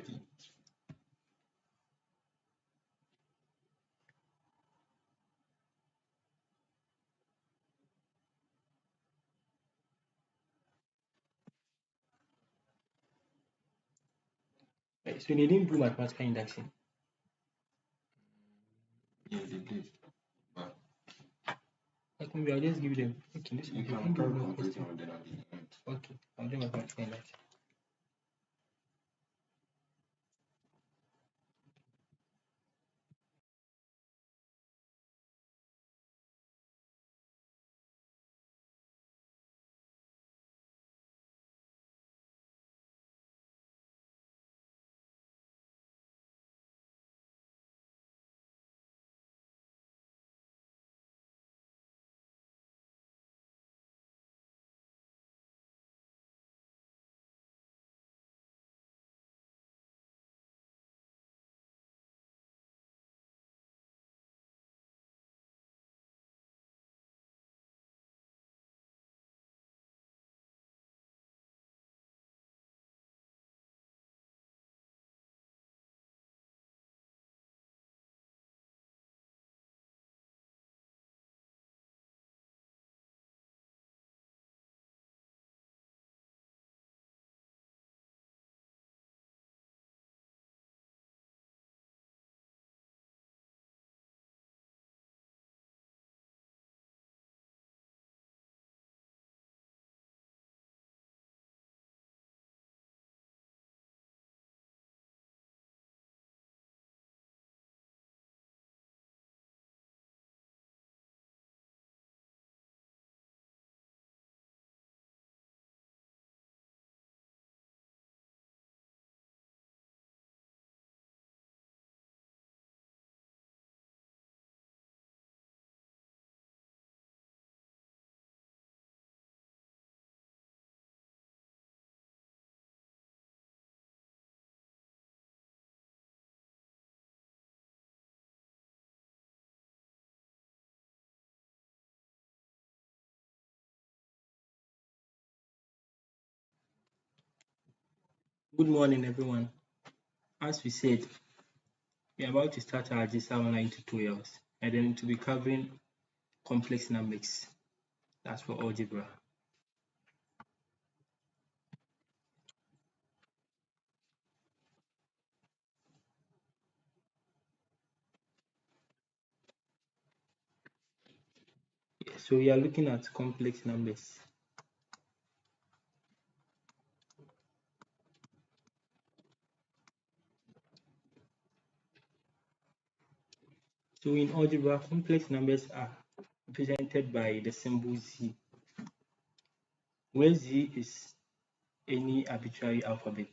already. So they didn't do mathematical induction. Yes, they did. But Like maybe I'll just give them. Okay, this you one. can carry conclusion on them at the end. Okay, I'll do mathematical induction. Good morning, everyone. As we said, we are about to start our Algebra online tutorials, and then to be covering complex numbers. That's for algebra. So we are looking at complex numbers. So in algebra, complex numbers are represented by the symbol Z, where Z is any arbitrary alphabet,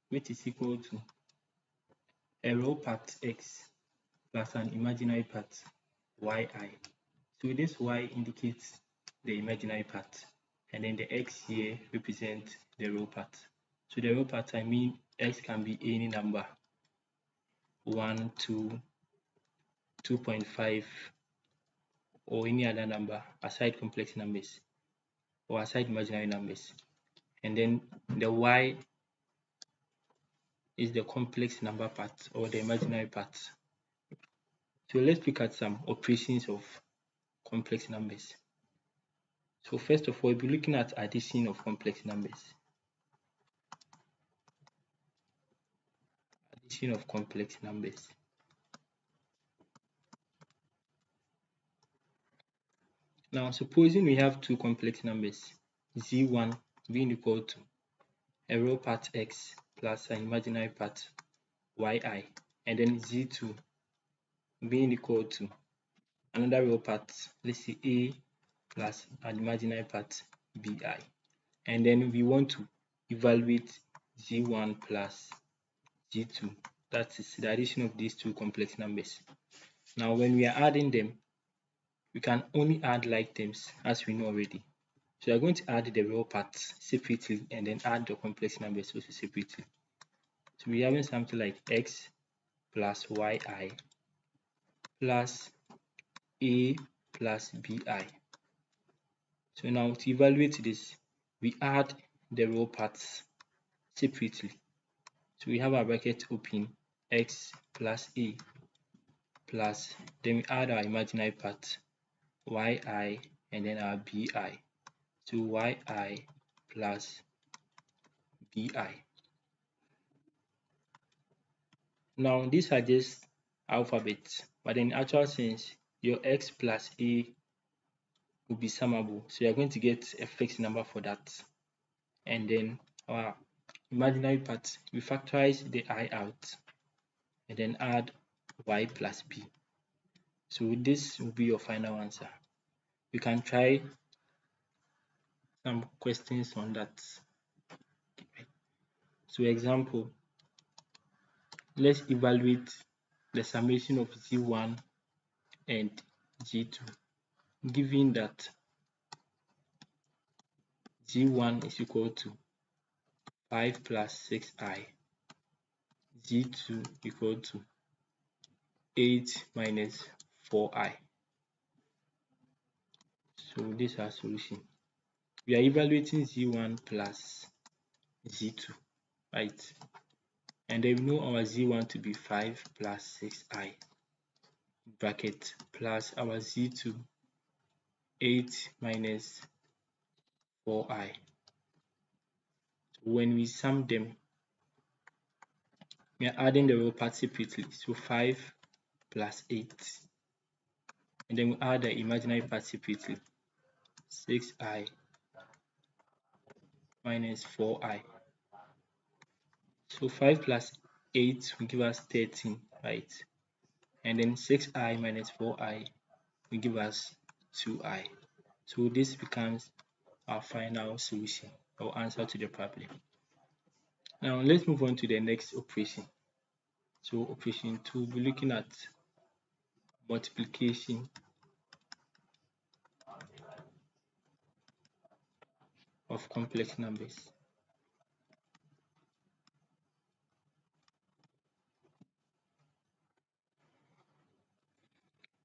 which is equal to a real part X plus an imaginary part Yi. So this Y indicates the imaginary part, and then the X here represents the real part. So the real part, I mean, X can be any number, 1, 2, 2.5, or any other number aside complex numbers or aside imaginary numbers. And then the Y is the complex number part or the imaginary part. So let's look at some operations of complex numbers. So first of all, we'll be looking at addition of complex numbers. Addition of complex numbers. Now, supposing we have two complex numbers, z1 being equal to a real part x plus an imaginary part yi, and then z2 being equal to another real part, let's say a plus an imaginary part bi, and then we want to evaluate z1 plus z2. That is the addition of these two complex numbers. Now, when we are adding them, we can only add like terms, as we know already. So we are going to add the real parts separately and then add the complex numbers also separately. So we're having something like x plus yi plus a plus bi. So now to evaluate this, we add the real parts separately. So we have our bracket open, x plus a plus, then we add our imaginary part, yi, and then our bi. So yi plus bi. Now these are just alphabets, but in actual sense, your x plus a will be summable. So you're going to get a fixed number for that. And then our imaginary part, we factorize the I out and then add y plus b. So this will be your final answer. You can try some questions on that. So example, let's evaluate the summation of z1 and z2, given that z1 is equal to 5 plus 6i, z2 equal to 8 minus 4i. So this is our solution. We are evaluating z1 plus z2, right? And then we know our z1 to be 5 plus 6i bracket plus our z2 8 minus 4i. So when we sum them, we are adding the real part separately. So 5 plus 8, and then we add the imaginary part separately. 6i minus 4i. So 5 plus 8 will give us 13, right? And then 6i minus 4i will give us 2i. So this becomes our final solution or answer to the problem. Now let's move on to the next operation. So operation 2, we'll be looking at multiplication of complex numbers.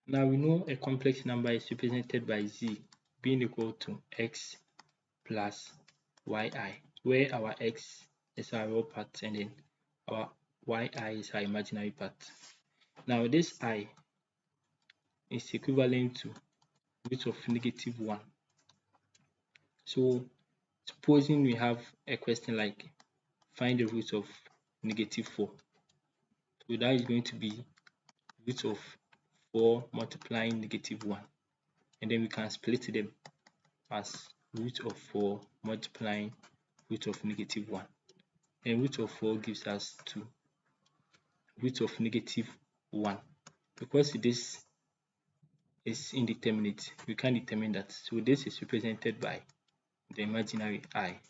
Now we know a complex number is represented by z being equal to x plus yi, where our x is our real part and then our yi is our imaginary part. Now this I is equivalent to root of -1. So supposing we have a question like find the root of -4. So that is going to be root of 4 multiplying -1. And then we can split them as root of 4 multiplying root of -1. And root of 4 gives us 2. Root of -1. Because this is indeterminate, we can't determine that. So this is represented by the imaginary I.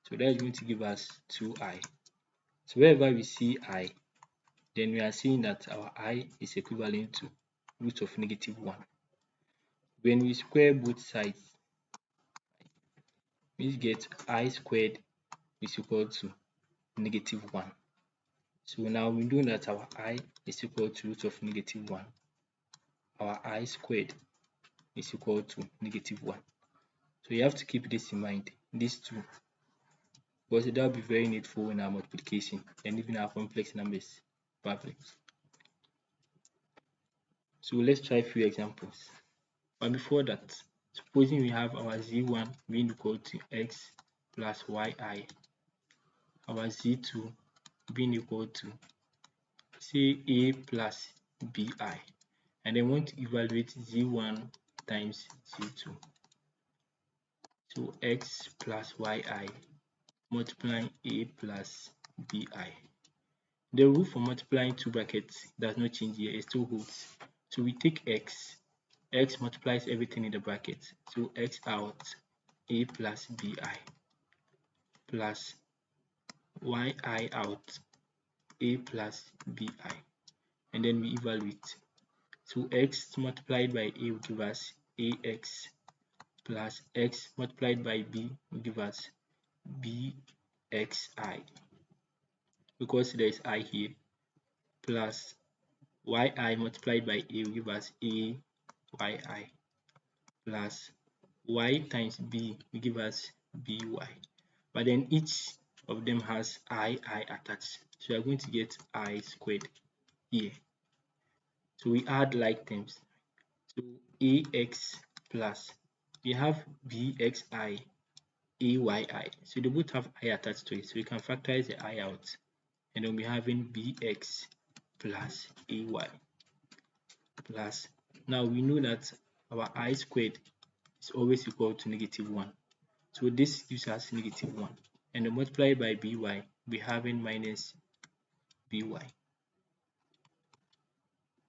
So that is going to give us 2i. So wherever we see I, then we are seeing that our I is equivalent to root of -1. When we square both sides, we get I squared is equal to -1. So now we know that our I is equal to root of -1. Our I squared is equal to -1. So you have to keep this in mind, these two, because that will be very needful in our multiplication and even our complex numbers problems. So let's try a few examples. But before that, supposing we have our z1 being equal to x plus yi, our z2 being equal to say a plus bi, and then want to evaluate z1 times z2. So x plus yi multiplying a plus bi. The rule for multiplying two brackets does not change here, it still holds. So we take x multiplies everything in the bracket. So x out, a plus bi, plus yi out, a plus bi. And then we evaluate. So x multiplied by a will give us ax, plus x multiplied by b will give us bxi, because there is I here, plus yi multiplied by a will give us a yi, plus y times b will give us by. But then each of them has I attached. So we are going to get I squared here. So we add like terms. So ax plus, we have bxi, ayi. So they both have I attached to it. So we can factorize the I out. And then we're having bx plus ay plus. Now we know that our I squared is always equal to -1. So this gives us -1. And then multiply by by, we're having minus by.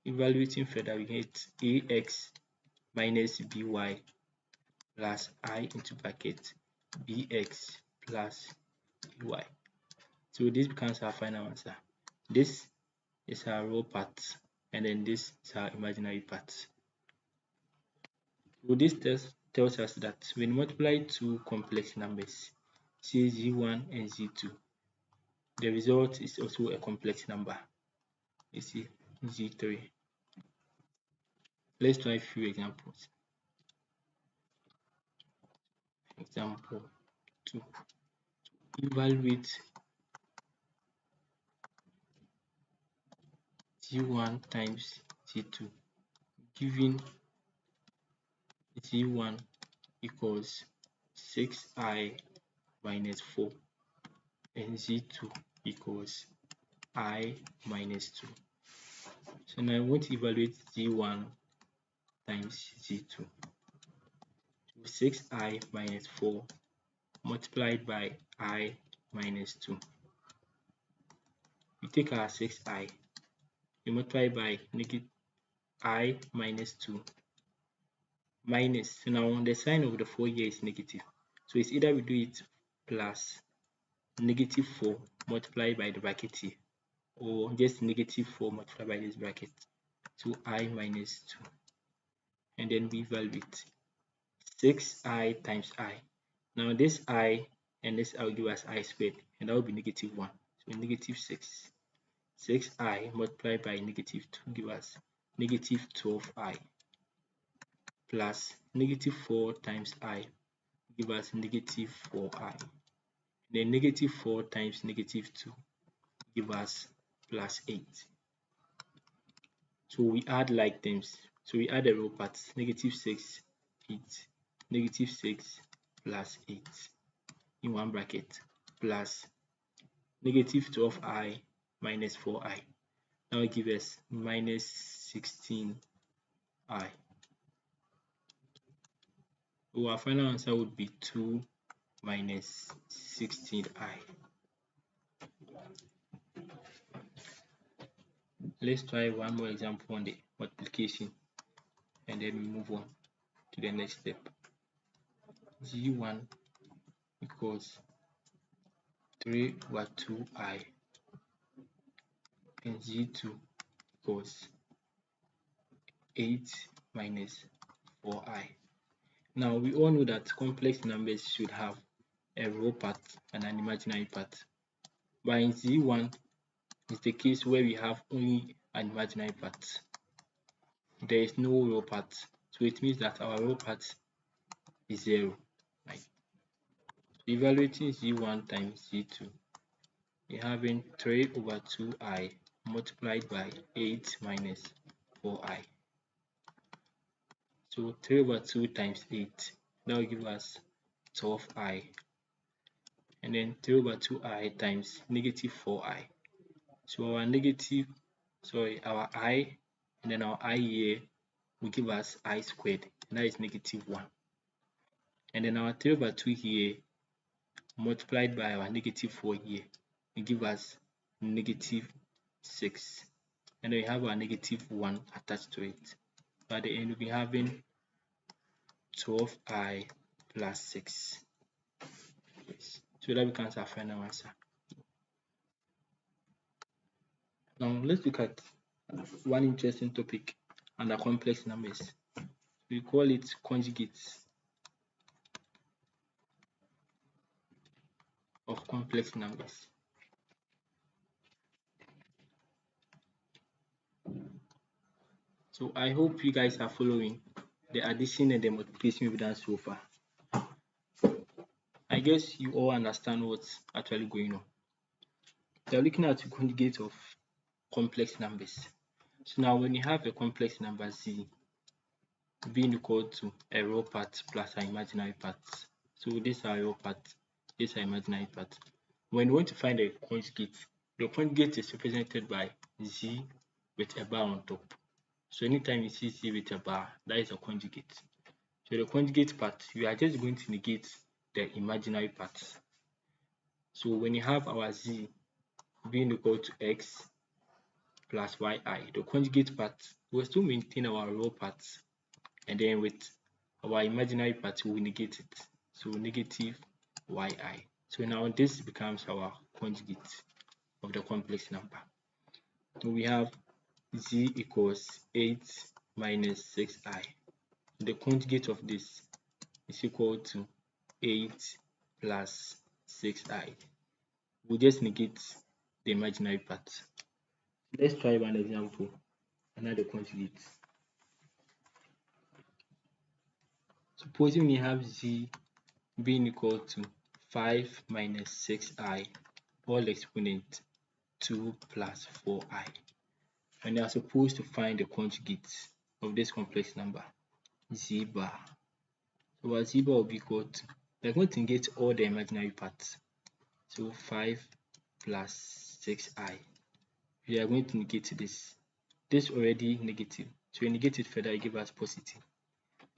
Evaluating further, we get ax minus by plus I into bracket bx plus ay. So this becomes our final answer. This is our real part, and then this is our imaginary part. So this test tells us that when you multiply two complex numbers, say z1 and z2, the result is also a complex number. You see z3. Let's try a few examples. Example 2. Evaluate z1 times z2, given z1 equals 6i minus 4 and z2 equals I minus 2. So now I want to evaluate z1 times z2. 6i minus 4 multiplied by I minus 2. We take our 6i, we multiply by negative I minus 2 minus. So now the sign of the 4 here is negative. So it's either we do it plus -4 multiplied by the bracket here, or just -4 multiplied by this bracket. So I minus 2. And then we evaluate 6i times I. Now this I and this I will give us I squared, and that will be -1. So -6. 6i multiplied by -2 give us -12i plus -4 times I give us -4i. Then -4 times -2 give us +8. So we add like terms. So we add the row parts, -6, 8, -6 plus 8 in one bracket plus -12i minus 4i. Now give us -16i. So our final answer would be 2 minus 16i. Let's try one more example on the multiplication, and then we move on to the next step. g1 equals 3 over 2i and g2 equals 8 minus 4i. Now we all know that complex numbers should have a real part and an imaginary part, but in z1 is the case where we have only an imaginary part. There is no real part, so it means that our real part is 0. Right? So evaluating z1 times z2, we're having 3 over 2i multiplied by 8 minus 4i. So 3 over 2 times 8, that will give us 12i. And then 3 over 2i times -4i. So our our I, and then our I here will give us I squared, and that is -1. And then our 3 over 2 here multiplied by our -4 here will give us -6. And then we have our -1 attached to it. So at the end, we'll be having 12i plus 6. Yes. So that becomes our final answer. Now let's look at one interesting topic under complex numbers. We call it conjugates of complex numbers. So I hope you guys are following the addition and the multiplication we've done so far. I guess you all understand what's actually going on. We are looking at the conjugate of complex numbers. So now when you have a complex number z being equal to a real part plus an imaginary part, so these are real part, these are imaginary part. When you want to find a conjugate, the conjugate is represented by z with a bar on top. So anytime you see z with a bar, that is a conjugate. So the conjugate part, we are just going to negate the imaginary part. So when you have our z being equal to x plus yi, the conjugate part will still maintain our real parts, and then with our imaginary part we will negate it. So negative yi. So now this becomes our conjugate of the complex number. So we have z equals 8 minus 6i. The conjugate of this is equal to 8 plus 6i. We'll just negate the imaginary part. Let's try one example, another conjugate. Supposing we have z being equal to 5 minus 6i all exponent 2 plus 4i, and we are supposed to find the conjugate of this complex number, z bar. So our z bar will be equal to, we are going to negate all the imaginary parts. So 5 plus 6i. We are going to negate this. This already negative. So we negate it further, it gives us positive.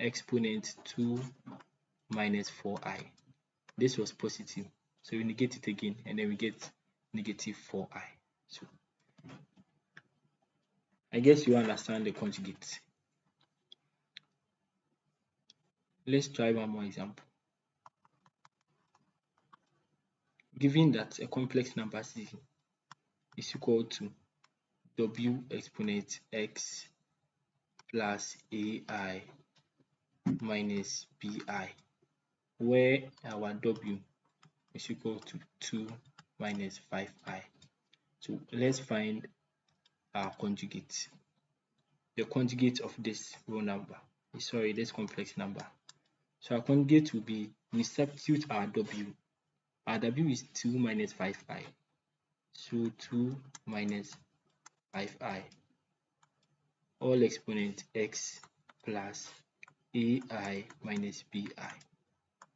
Exponent 2 minus 4i. This was positive. So we negate it again, and then we get negative 4i. So I guess you understand the conjugate. Let's try one more example. Given that a complex number z is equal to w exponent x plus ai minus bi, where our w is equal to 2 minus 5i. So let's find our conjugate, the conjugate of this real number, this complex number. So our conjugate will be, we substitute our w. Our w is 2 minus 5i. So 2 minus 5i all exponent x plus ai minus bi.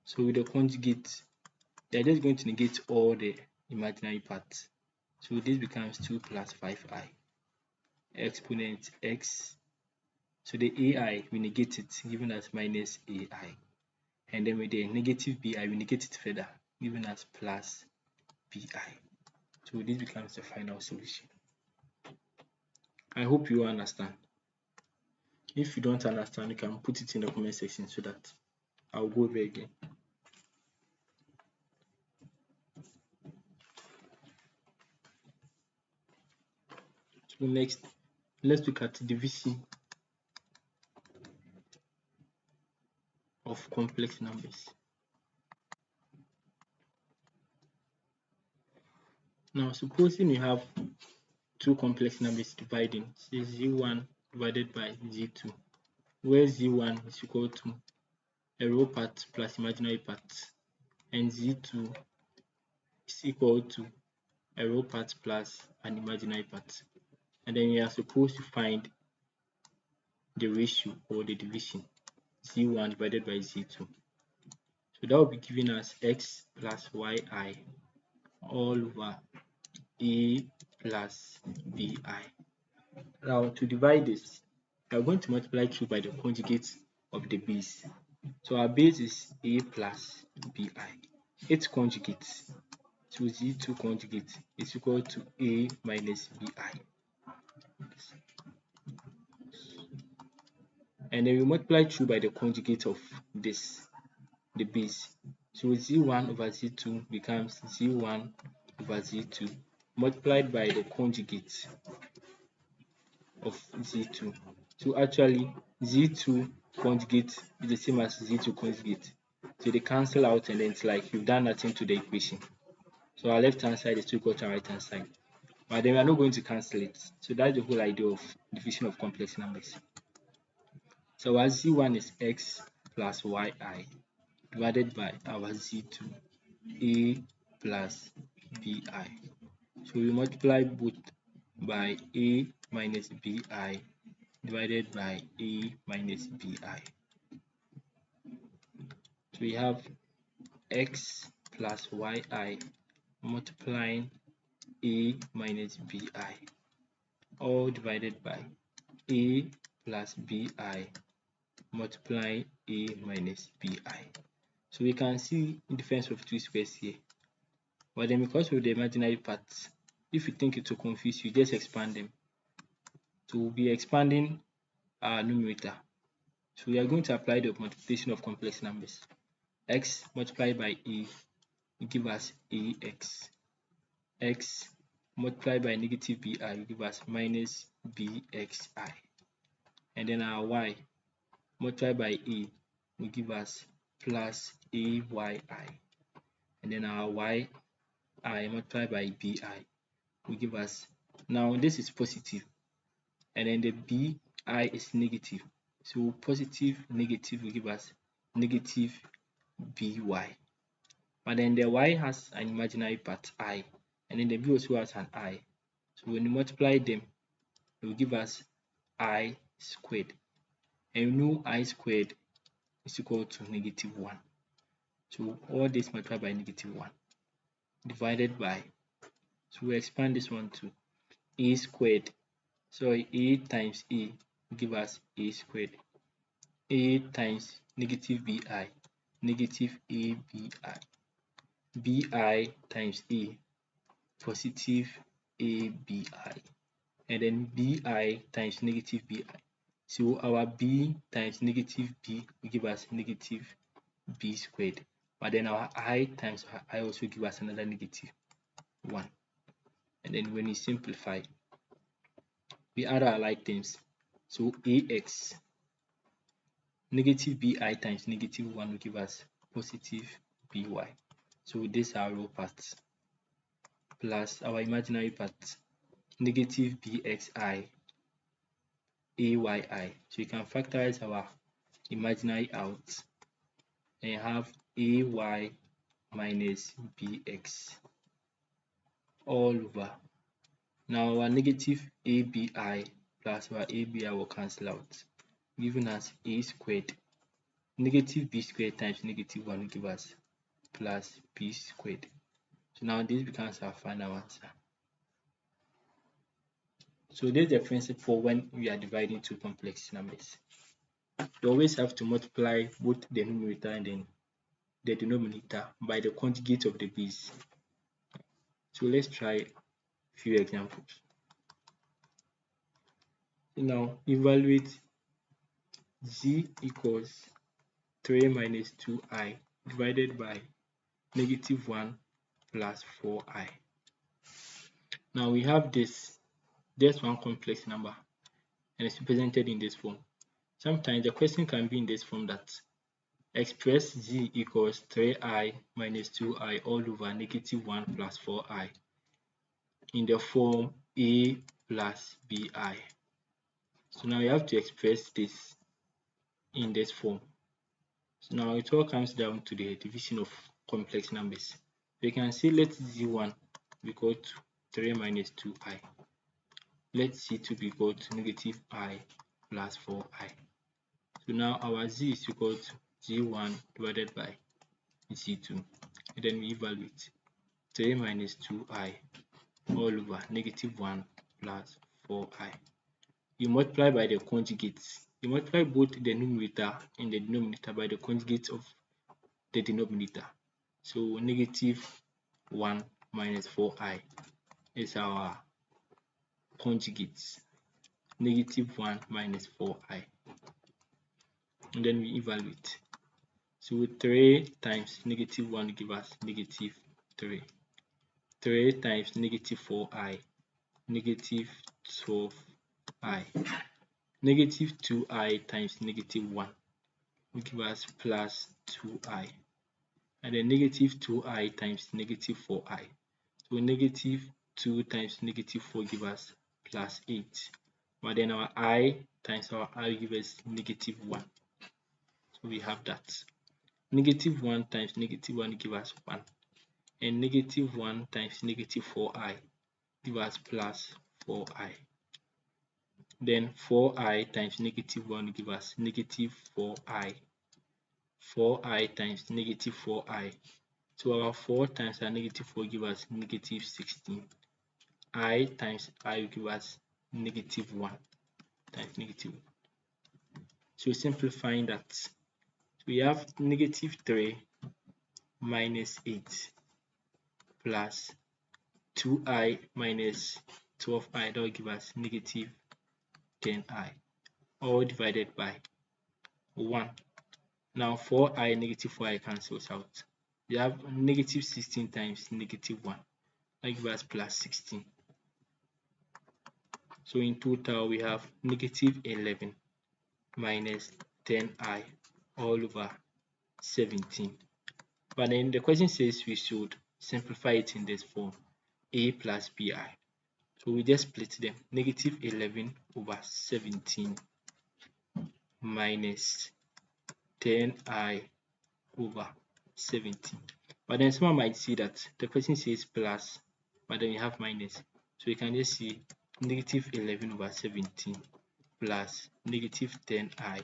So with the conjugate, they are just going to negate all the imaginary parts. So this becomes 2 plus 5i exponent x. So the ai, we negate it, giving us minus ai. And then with the negative bi, we negate it further, giving us plus bi. So this becomes the final solution. I hope you understand. If you don't understand, you can put it in the comment section so that I'll go over again. So next, let's look at division of complex numbers. Now, supposing we have two complex numbers dividing, say z1 divided by z2, where z1 is equal to a real part plus imaginary part, and z2 is equal to a real part plus an imaginary part. And then we are supposed to find the ratio or the division, z1 divided by z2. So that will be giving us x plus yi all over a plus bi. Now to divide this, we are going to multiply through by the conjugate of the base. So our base is a plus bi. Its conjugate, so z2 conjugate, is equal to a minus bi. And then we multiply through by the conjugate of this, the base. So z1 over z2 becomes z1 over z2 multiplied by the conjugate of z2. So actually z2 conjugate is the same as z2 conjugate. So they cancel out, and then it's like you've done nothing to the equation. So our left hand side is equal to our right hand side. But then we are not going to cancel it. So that's the whole idea of division of complex numbers. So our z1 is x plus yi divided by our z2, a plus bi. So we multiply both by a minus bi divided by a minus bi. So we have x plus yi multiplying a minus bi, all divided by a plus bi multiplying a minus bi. So we can see the difference of two squares here. But then because of the imaginary parts, if you think it will confuse you, just expand them. So we'll be expanding our numerator. So we are going to apply the multiplication of complex numbers. X multiplied by a will give us ax. X multiplied by negative bi will give us minus bxi. And then our y multiplied by a will give us plus ayi. And then our yi multiplied by bi will give us, now this is positive, and then the bi is negative. So positive, negative will give us negative by. But then the y has an imaginary part I, and then the b also has an I. So when you multiply them, it will give us I squared. And you know I squared is equal to negative 1. So all this multiplied by negative 1 divided by, so we expand this one to a squared. So a times a will give us a squared. A times negative bi, negative abi. Bi times a, positive abi. And then bi times negative bi. So our b times negative b will give us negative b squared. But then our I times our I also give us another negative 1. And then when you simplify, we add our like terms. So ax, negative bi times negative 1 will give us positive by. So this is our real part plus our imaginary part, negative bxi ayi. So you can factorize our imaginary out and you have ay minus bx all over. Now our negative abi plus our abi will cancel out, giving us a squared. Negative b squared times negative 1 will give us plus b squared. So now this becomes our final answer. So this is the principle when we are dividing two complex numbers. You always have to multiply both the numerator and then the denominator by the conjugate of the base. So let's try a few examples. Now evaluate z equals 3 minus 2i divided by negative 1 plus 4i. Now we have this, there's one complex number and it's represented in this form. Sometimes the question can be in this form, that express z equals 3i minus 2i all over negative 1 plus 4i in the form a plus bi. So now you have to express this in this form. So now it all comes down to the division of complex numbers. We can say let z1 be equal to 3 minus 2i. Let z2 be equal to negative I plus 4i. So now our z is equal to z1 divided by z2. And then we evaluate 3 minus 2i all over negative 1 plus 4i. You multiply by the conjugates. You multiply both the numerator and the denominator by the conjugate of the denominator. So negative 1 minus 4i is our conjugates. Negative 1 minus 4i. And then we evaluate. So 3 times negative 1 give us negative 3. 3 times negative 4i, negative 12i. Negative 2i times negative 1 will give us plus 2i. And then negative 2i times negative 4i. So negative 2 times negative 4 give us plus 8. But then our I times our I will give us negative 1. So we have that. Negative 1 times negative 1 give us 1. and negative 1 times negative 4i give us plus 4i. Then 4i times negative 1 give us negative 4i. 4i times negative 4i. So our 4 times our negative 4 give us negative 16. I times I will give us negative 1 times negative 1. So simplifying that, we have negative 3 minus 8 plus 2i minus 12i, that will give us negative 10i, all divided by 1. Now 4i, negative 4i cancels out. We have negative 16 times negative 1, that gives us plus 16. So in total we have negative 11 minus 10i all over 17. But then the question says we should simplify it in this form, a plus bi. So we just split them, negative 11 over 17 minus 10i over 17. But then someone might see that the question says plus, but then you have minus. So you can just see negative 11 over 17 plus negative 10i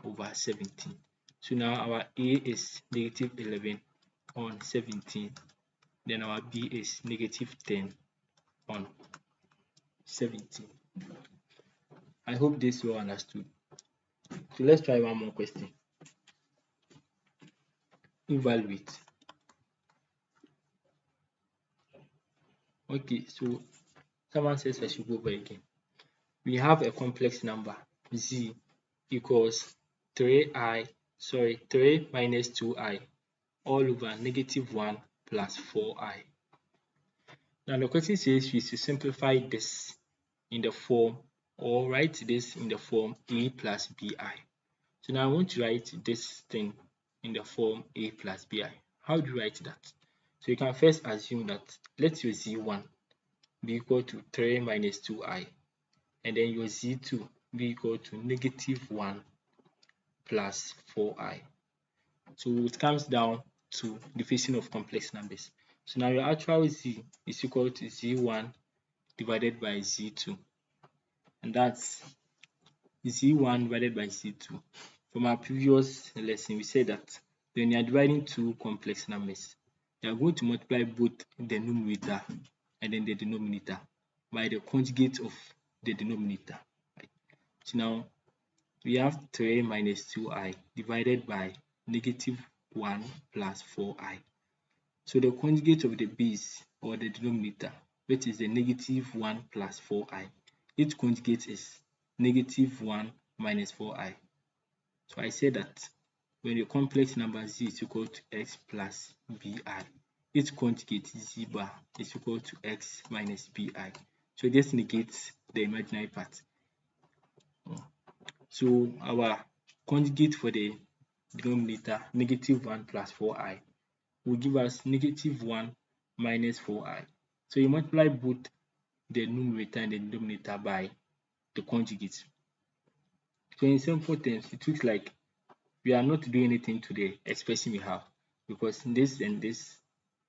over 17. So now our a is negative 11 on 17, then our b is negative 10 on 17. I hope this is well understood. So let's try one more question. Evaluate. Okay, so someone says I should go over again. We have a complex number z equals 3 minus 2i all over negative 1 plus 4i. Now the question says we should simplify this in the form, or write this in the form a plus bi. So now I want to write this thing in the form a plus bi. How do you write that? So you can first assume that let your z1 be equal to 3 minus 2i, and then your z2 be equal to negative 1 plus 4i. So it comes down to division of complex numbers. So now your actual z is equal to z1 divided by z2, and that's z1 divided by z2. From our previous lesson, we said that when you are dividing two complex numbers, you are going to multiply both the numerator and then the denominator by the conjugate of the denominator. Right? So now we have 3 minus 2i divided by negative 1 plus 4i. So the conjugate of the base or the denominator, which is the negative 1 plus 4i, its conjugate is negative 1 minus 4i. So I say that when the complex number z is equal to x plus bi, its conjugate z bar is equal to x minus bi. So this negates the imaginary part. So our conjugate for the denominator, negative 1 plus 4i, will give us negative 1 minus 4i. So you multiply both the numerator and the denominator by the conjugate. So in simple terms, it looks like we are not doing anything to the expression we have, because this and this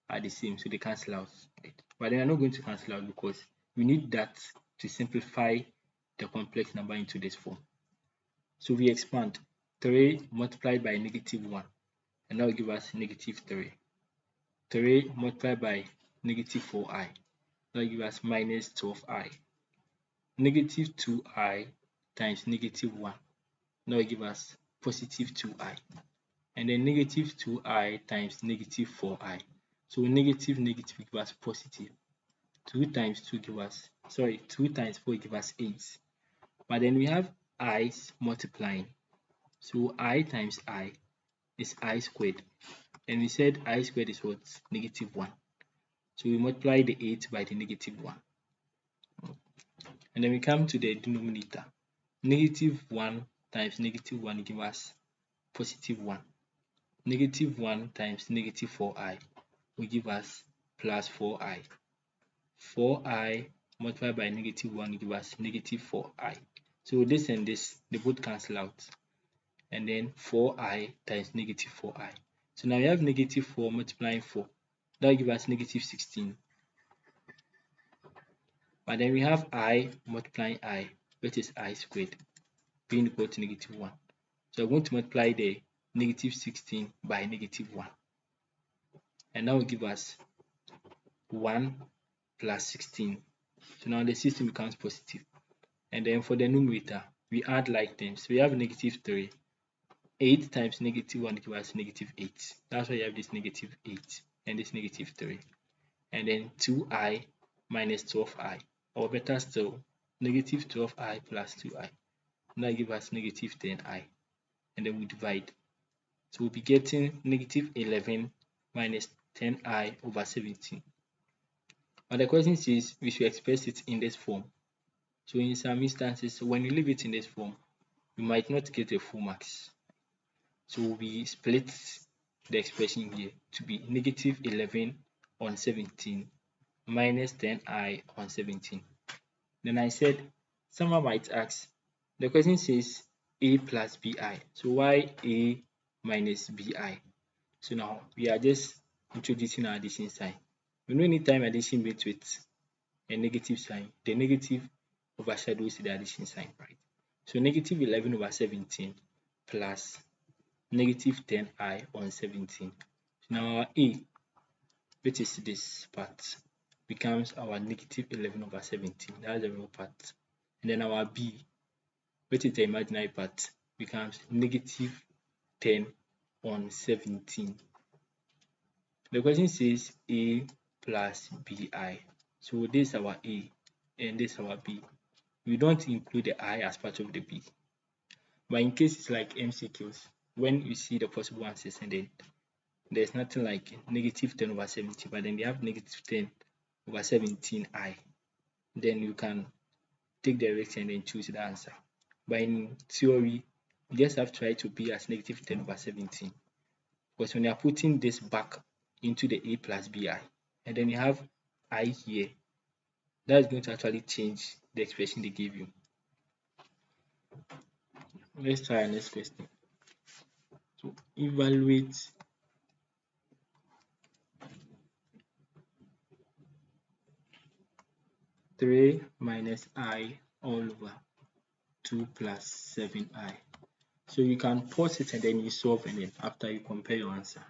are the same, so they cancel out. Right? But they are not going to cancel out because we need that to simplify the complex number into this form. So we expand 3 multiplied by negative 1, and that will give us negative 3. 3 multiplied by negative 4i, that will give us minus 12i. Negative 2i times negative 1, that will give us positive 2i. And then negative 2i times negative 4i. So negative give us positive. 2 times 2 give us, 2 times 4 give us 8. But then we have i's multiplying. So I times I is I squared. And we said I squared is what? Negative 1. So we multiply the 8 by the negative 1. And then we come to the denominator. Negative 1 times negative 1 give us positive 1. Negative 1 times negative 4i will give us plus 4i. 4i multiplied by negative 1 give us negative 4i. So this and this, they both cancel out. And then 4i times negative 4i. So now we have negative 4 multiplying 4. That will give us negative 16. But then we have I multiplying I, which is I squared, being equal to negative 1. So we're going to multiply the negative 16 by negative 1. And that will give us 1 plus 16. So now the system becomes positive. And then for the numerator, we add like terms. So we have negative 3. 8 times negative 1 gives us negative 8. That's why you have this negative 8 and this negative 3. And then 2i minus 12i. Or better still, negative 12i plus 2i. And that gives us negative 10i. And then we divide. So we'll be getting negative 11 minus 10i over 17. But the question says we should express it in this form. So in some instances, when you leave it in this form, you might not get a full marks. So we split the expression here to be negative 11 on 17 minus 10i on 17. Then I said, someone might ask, the question says a plus bi. So why a minus bi? So now we are just introducing our addition sign. We know anytime addition meets with a negative sign, the negative overshadows the addition sign, right? So negative 11 over 17 plus negative 10i on 17. So now our a, which is this part, becomes our negative 11 over 17. That's the real part. And then our b, which is the imaginary part, becomes negative 10 on 17. The question says a plus bi. So this is our a and this is our b. We don't include the I as part of the b. But in cases like MCQs, when you see the possible answers and then there's nothing like negative 10 over 17, but then they have negative 10 over 17i, then you can take the direction and then choose the answer. But in theory, you just have to try to be as negative 10 over 17. Because when you are putting this back into the a plus bi, and then you have I here, that's going to actually change the expression they gave you. Let's try our next question. So evaluate three minus I all over 2 plus 7i. So you can pause it and then you solve, and then after you compare your answer.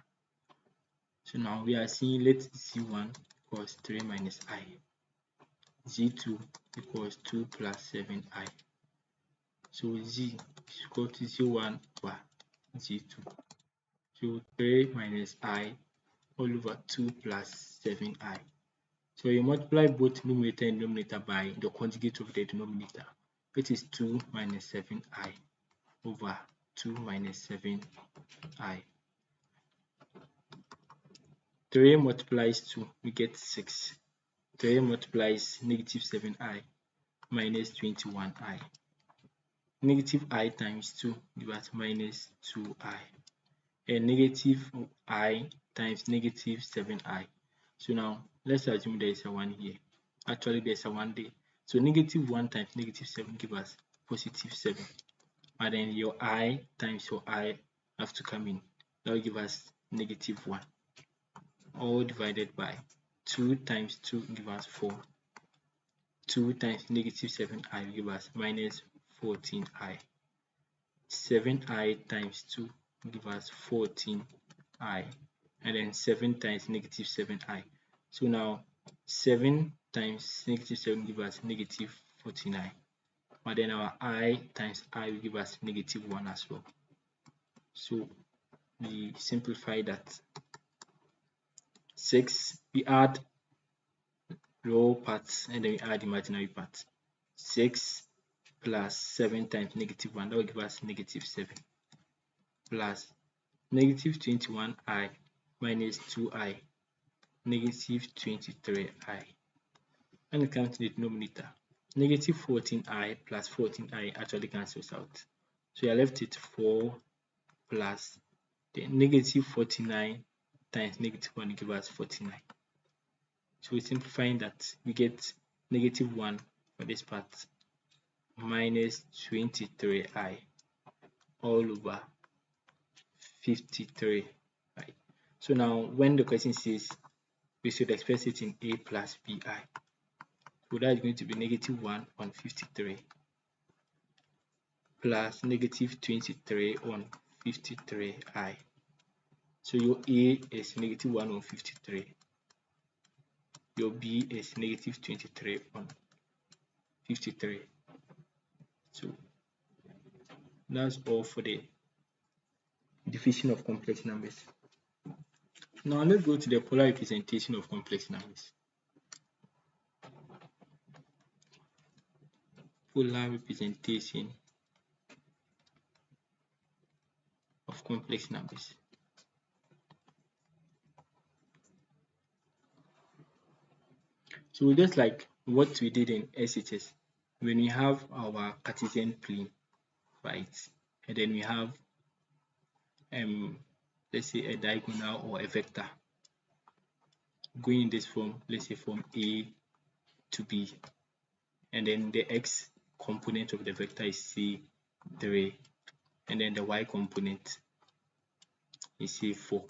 So now we are seeing, let z1 equals 3 minus I, z2 equals 2 plus 7i. So z is equal to z1 over z2. So 3 minus I all over 2 plus 7i. So you multiply both numerator and denominator by the conjugate of the denominator, which is 2 minus 7i over 2 minus 7i. 3 multiplies 2, we get 6. 3 multiplies negative 7i minus 21i. Negative I times 2 gives us minus 2i. And negative I times negative 7i. So now let's assume there is a 1 here. Actually, there's a 1 there. So negative 1 times negative 7 gives us positive 7. And then your I times your I have to come in. That will give us negative 1. All divided by 2 times 2 gives us 4. 2 times negative 7i gives us minus 14i. 7i times 2 gives us 14i. And then 7 times negative 7i. So now 7 times negative 7 gives us negative 49. But then our I times I will give us negative 1 as well. So we simplify that. 6, we add real parts and then we add imaginary parts. 6 plus 7 times negative 1, that will give us negative 7, plus negative 21i minus 2i, negative 23i. When it comes to the denominator, negative 14i plus 14i actually cancels out. So you're left with 4 plus the negative 49 times negative 1 gives us 49. So we're simplifying that, we get negative 1 for this part minus 23i all over 53. Right. So now when the question says we should express it in a plus bi. So that is going to be negative 1 on 53 plus negative 23 on 53i. So your a is negative 1 on 53. Your b is negative 23 on 53. So that's all for the division of complex numbers. Now let's go to the polar representation of complex numbers. Polar representation of complex numbers. So just like what we did in SHS, when we have our Cartesian plane, right, and then we have let's say a diagonal or a vector going in this form, let's say from A to B, and then the x component of the vector is say 3, and then the y component is say 4.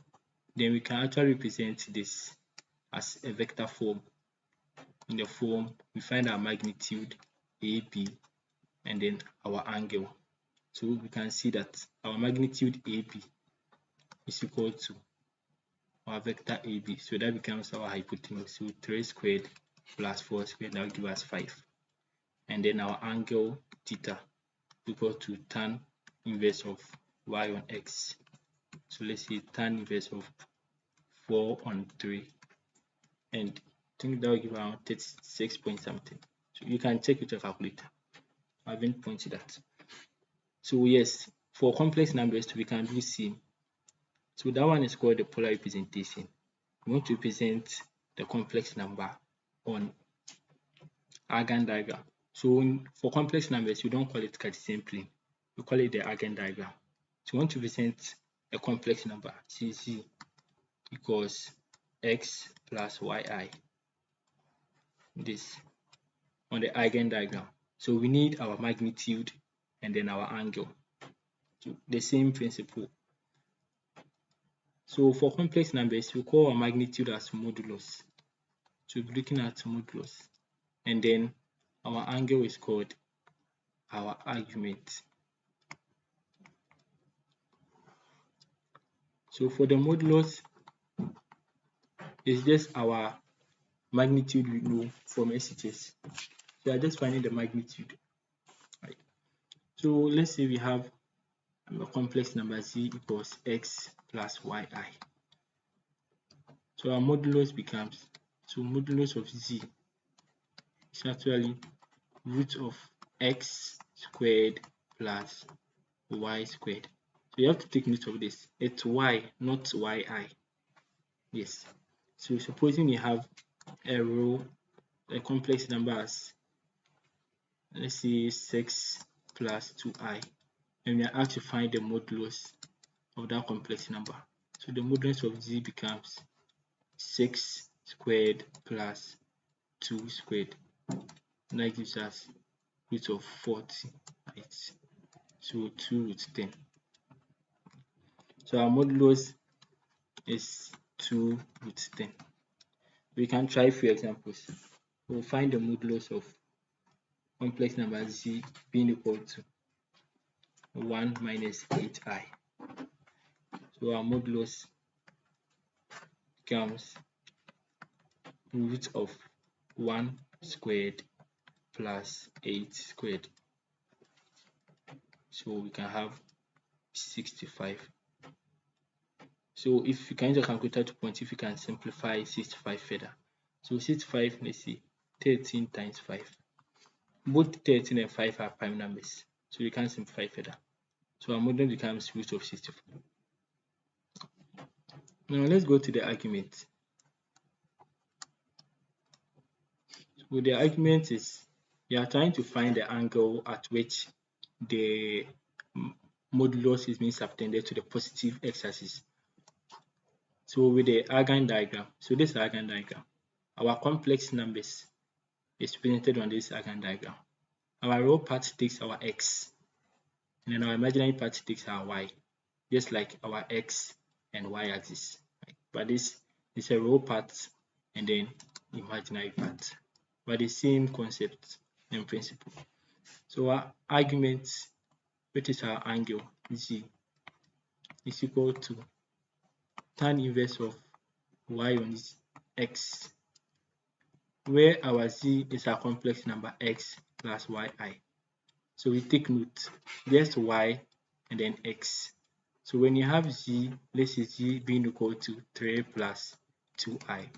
Then we can actually represent this as a vector form. In the form, we find our magnitude AB and then our angle. So we can see that our magnitude AB is equal to our vector AB. So that becomes our hypotenuse. So 3 squared plus 4 squared, that will give us 5. And then our angle theta equal to tan inverse of y on x. So let's say tan inverse of 4 on 3. And I think that will give around 36 point something. So you can check with your calculator. I haven't pointed that. So yes, for complex numbers we can do same. So that one is called the polar representation. We want to represent the complex number on Argand diagram. So for complex numbers, we don't call it Cartesian plane. We call it the Argand diagram. So we want to represent a complex number, CZ equals x plus yi. This on the Argand diagram. So we need our magnitude and then our angle. So the same principle. So for complex numbers, we call our magnitude as modulus. So we're looking at modulus. And then our angle is called our argument. So for the modulus, it's just our magnitude we know from SHS. So we are just finding the magnitude. Right. So let's say we have a complex number z equals x plus yi. So our modulus becomes, so modulus of z is actually root of x squared plus y squared. So you have to take note of this. It's y, not yi. Yes. So supposing we have a complex number as, let's say 6 plus 2i, and we are asked to find the modulus of that complex number. So the modulus of z becomes 6 squared plus 2 squared. And that gives us root of 40, right? So 2 root 10. So our modulus is 2 root 10. We can try a few examples. We'll find the modulus of complex number z being equal to 1 minus 8i. So our modulus becomes root of 1 squared plus 8 squared. So we can have 65. So if you can use a calculator to point, if you can simplify 65 further. So 65, let's see, 13 times 5. Both 13 and 5 are prime numbers, so we can simplify further. So our modulus becomes root of 65. Now let's go to the argument. So the argument is, you are trying to find the angle at which the modulus is being subtended to the positive x-axis. So with the Argand diagram, so this Argand diagram, our complex numbers is presented on this Argand diagram. Our real part takes our x, and then our imaginary part takes our y, just like our x and y axis. Right? But this is a real part, and then imaginary part, but the same concept and principle. So our argument, which is our angle z, is equal to tan inverse of y on x, where our z is our complex number x plus yi. So we take note, there's y and then x. So when you have z, let's say z being equal to 3 plus 2i,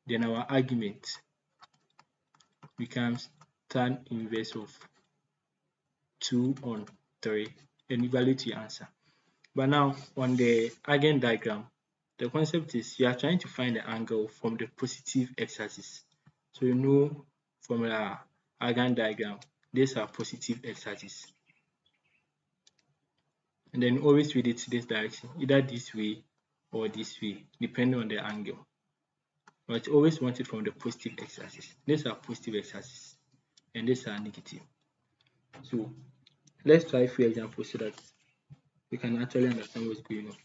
then our argument becomes tan inverse of 2 on 3, and evaluate your answer. But now on the eigen diagram, the concept is you are trying to find the angle from the positive x-axis. So you know from our eigen diagram, these are positive x-axis. And then always read it this direction, either this way or this way, depending on the angle. But always want it from the positive x-axis. These are positive x-axis and these are negative. So let's try a few examples so that we can actually understand what's going on.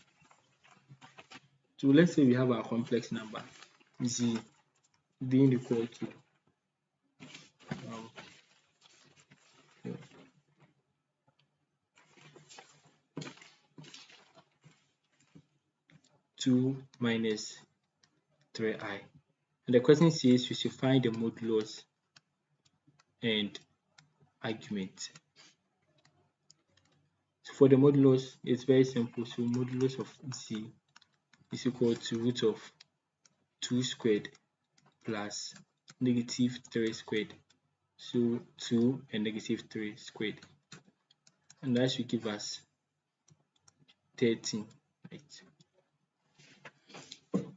So let's say we have our complex number z being equal to 2 minus 3i. And the question says we should find the modulus and argument. So for the modulus, it's very simple. So modulus of z is equal to root of 2 squared plus negative 3 squared. So 2 and negative 3 squared. And that should give us 13. Right?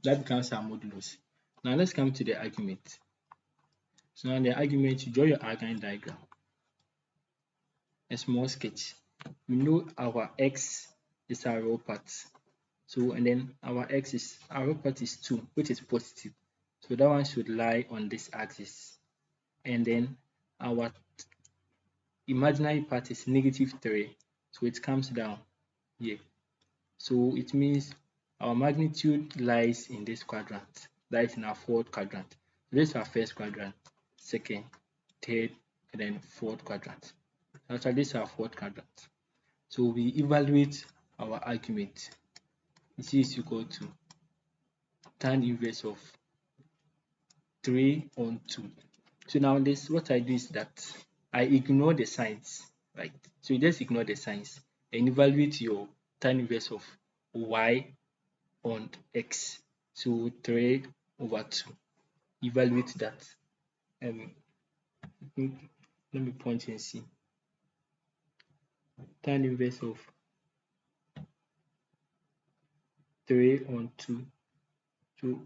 That becomes our modulus. Now let's come to the argument. So now in the argument, you draw your eigen diagram. A small sketch. We know our x is our row part. So and then our row part is 2, which is positive. So that one should lie on this axis. And then our imaginary part is negative 3. So it comes down here. So it means our magnitude lies in this quadrant. That is in our fourth quadrant. This is our first quadrant, second, third, and then fourth quadrant. Actually, this is our fourth quadrant. So we evaluate our argument. Z is equal to tan inverse of 3 on 2. So now this, what I do is that I ignore the signs, right? So you just ignore the signs and evaluate your tan inverse of y on x. So 3 over 2. Evaluate that. Let me point and see. Tan inverse of 3 on 2. So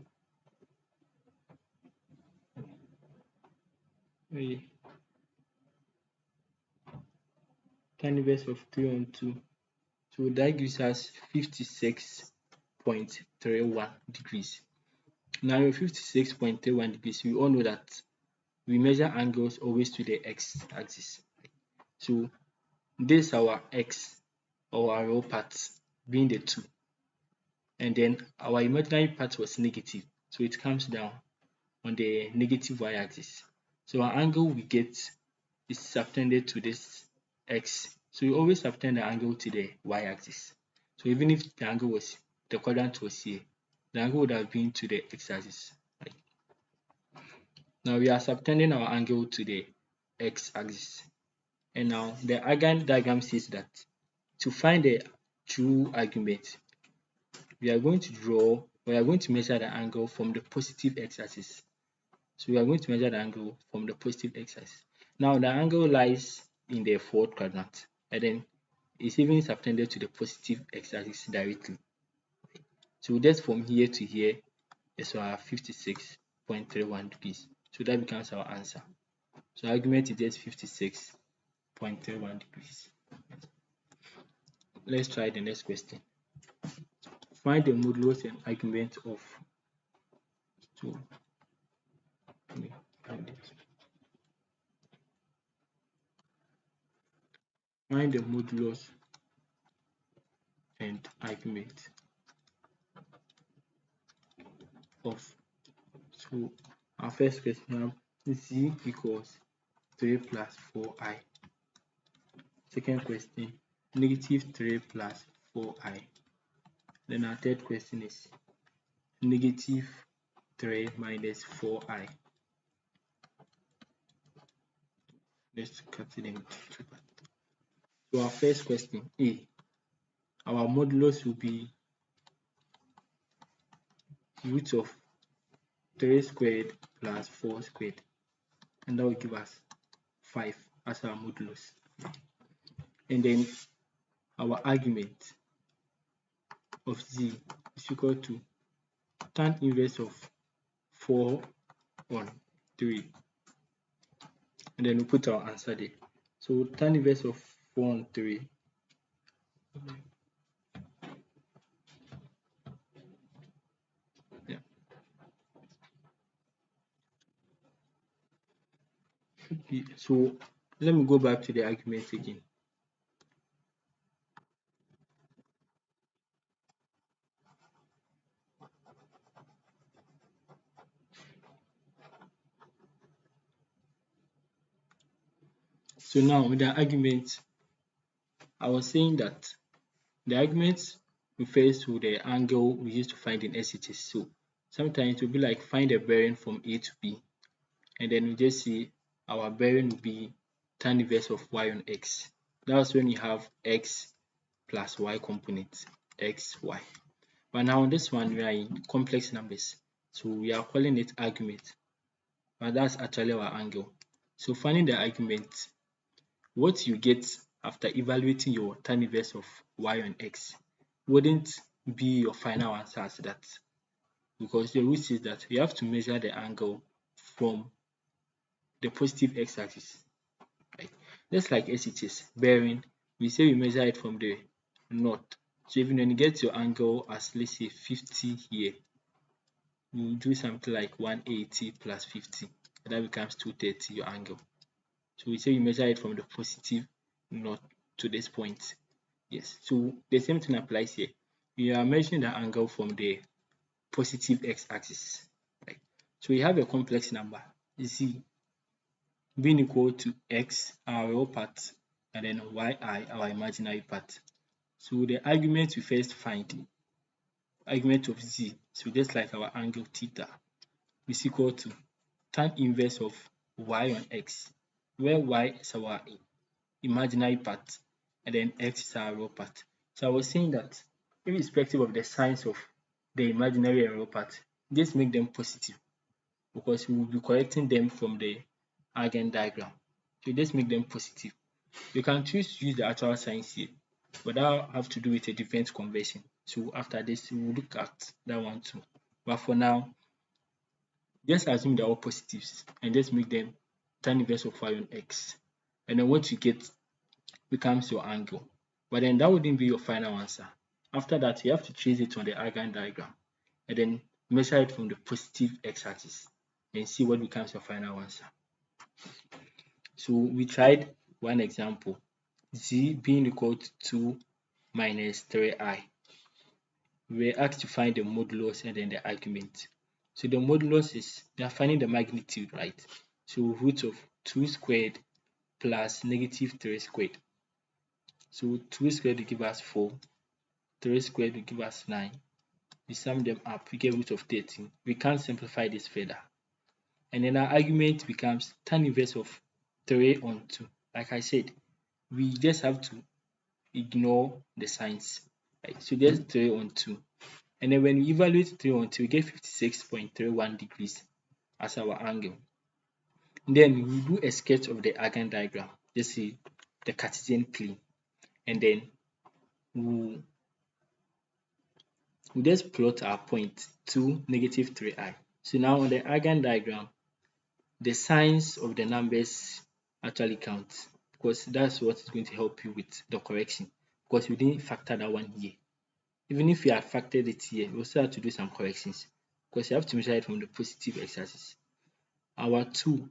tan inverse of 3 on 2. So that gives us 56.31 degrees. Now your 56.31 degrees, we all know that we measure angles always to the x-axis. So this is our x, or our row part, being the 2. And then our imaginary part was negative. So it comes down on the negative y-axis. So our angle we get is subtended to this x. So you always subtend the angle to the y-axis. So even if the angle was, the quadrant was here, the angle would have been to the x-axis. Right? Now we are subtending our angle to the x-axis. And now the eigen diagram says that to find the true argument, we are going to measure the angle from the positive x-axis. So we are going to measure the angle from the positive x-axis. Now the angle lies in the fourth quadrant, and then it's even subtended to the positive x-axis directly. So just from here to here is our 56.31 degrees. So that becomes our answer. So argument is just 56.31 degrees. Let's try the next question. Find the modulus and argument of 2. Find the modulus and argument of 2. So our first question, z equals 3 plus 4i. Second question, negative 3 plus 4i. Then our third question is negative 3 minus 4i. Let's cut it into two parts. So our first question, A, our modulus will be root of 3 squared plus 4 squared, and that will give us 5 as our modulus. And then our argument of z is equal to tan inverse of 4 on 3, and then we put our answer there. So tan inverse of 4 on 3 so let me go back to the argument again. So now with the argument, I was saying that the argument refers to the angle we used to find in SHS. So sometimes it will be like find a bearing from A to B, and then we just see our bearing will be tan inverse of y on x. That's when you have x plus y component, x, y. But now on this one, we are in complex numbers, so we are calling it argument, but that's actually our angle. So finding the argument, what you get after evaluating your tan inverse of y on x wouldn't be your final answer as that, because the rule says that we have to measure the angle from the positive x-axis. Right? Just like SHS, bearing, we say we measure it from the north. So even when you get your angle as, let's say, 50 here, you do something like 180 plus 50, and that becomes 230, your angle. So we say we measure it from the positive north to this point. Yes, so the same thing applies here. We are measuring the angle from the positive x-axis. Right? So we have a complex number, z, being equal to x, our real part, and then yi, our imaginary part. So the argument we first find, argument of z, so just like our angle theta, is equal to tan inverse of y on x, where y is our imaginary part and then x is our real part. So I was saying that irrespective of the signs of the imaginary and real part, just make them positive, because we will be correcting them from the Eigen diagram. So just make them positive. You can choose to use the actual signs here, but that will have to do with a different conversion. So after this, we will look at that one too. But for now, just assume they're all positives and just make them tan inverse of y on x. And then what you get becomes your angle. But then that wouldn't be your final answer. After that, you have to trace it on the Eigen diagram and then measure it from the positive x-axis and see what becomes your final answer. So we tried one example, z being equal to 2 minus 3i. We were asked to find the modulus and then the argument. So the modulus is, we are finding the magnitude, right? So root of 2 squared plus negative 3 squared. So 2 squared will give us 4, 3 squared will give us 9. We sum them up, we get root of 13. We can't simplify this further. And then our argument becomes tan inverse of 3 on 2. Like I said, we just have to ignore the signs. Right? So just 3 on 2. And then when we evaluate 3 on 2, we get 56.31 degrees as our angle. And then we do a sketch of the Eigen diagram, just see the Cartesian plane. And then we'll just plot our point to negative 3i. So now on the Eigen diagram, the signs of the numbers actually count, because that's what is going to help you with the correction, because we didn't factor that one here. Even if you had factored it here, we still have to do some corrections, because you have to measure it from the positive x-axis. Our 2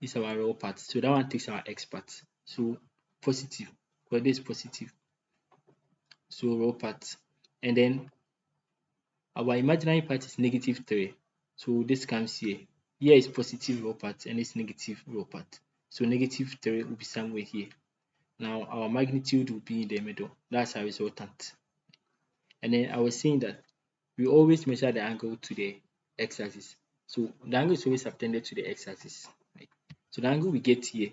is our real part, so that one takes our x part. So positive, because this is positive, so real part. And then our imaginary part is negative 3, So this comes here. Here is positive real part and it's negative real part. So negative 3 will be somewhere here. Now our magnitude will be in the middle. That's our resultant. And then I was saying that we always measure the angle to the x-axis. So the angle is always subtended to the x-axis. Right? So the angle we get here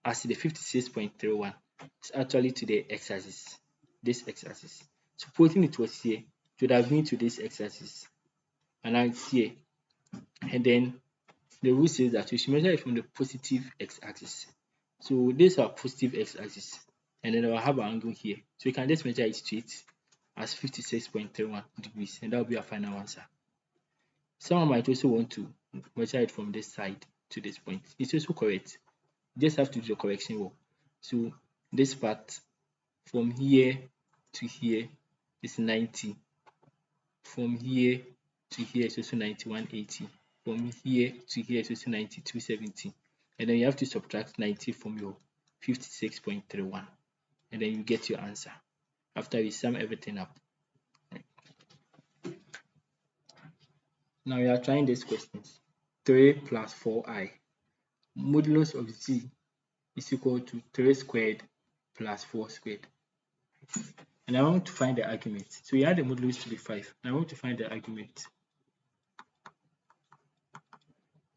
as the 56.31 is actually to the x-axis, this x-axis. Supposing it was here, it would have been to this x-axis. And now it's here. And then the rule says that we should measure it from the positive x-axis. So this is our positive x-axis. And then I'll have our angle here. So we can just measure it straight as 56.31 degrees. And that will be our final answer. Someone might also want to measure it from this side to this point. It's also correct. You just have to do the correction work. So this part from here to here is 90. From here to here is also 9180. From here to here is also 9270. And then you have to subtract 90 from your 56.31. And then you get your answer after you sum everything up. Now we are trying these questions. 3 plus 4i. Modulus of z is equal to 3 squared plus 4 squared. And I want to find the argument. So we add the modulus to be 5. And I want to find the argument.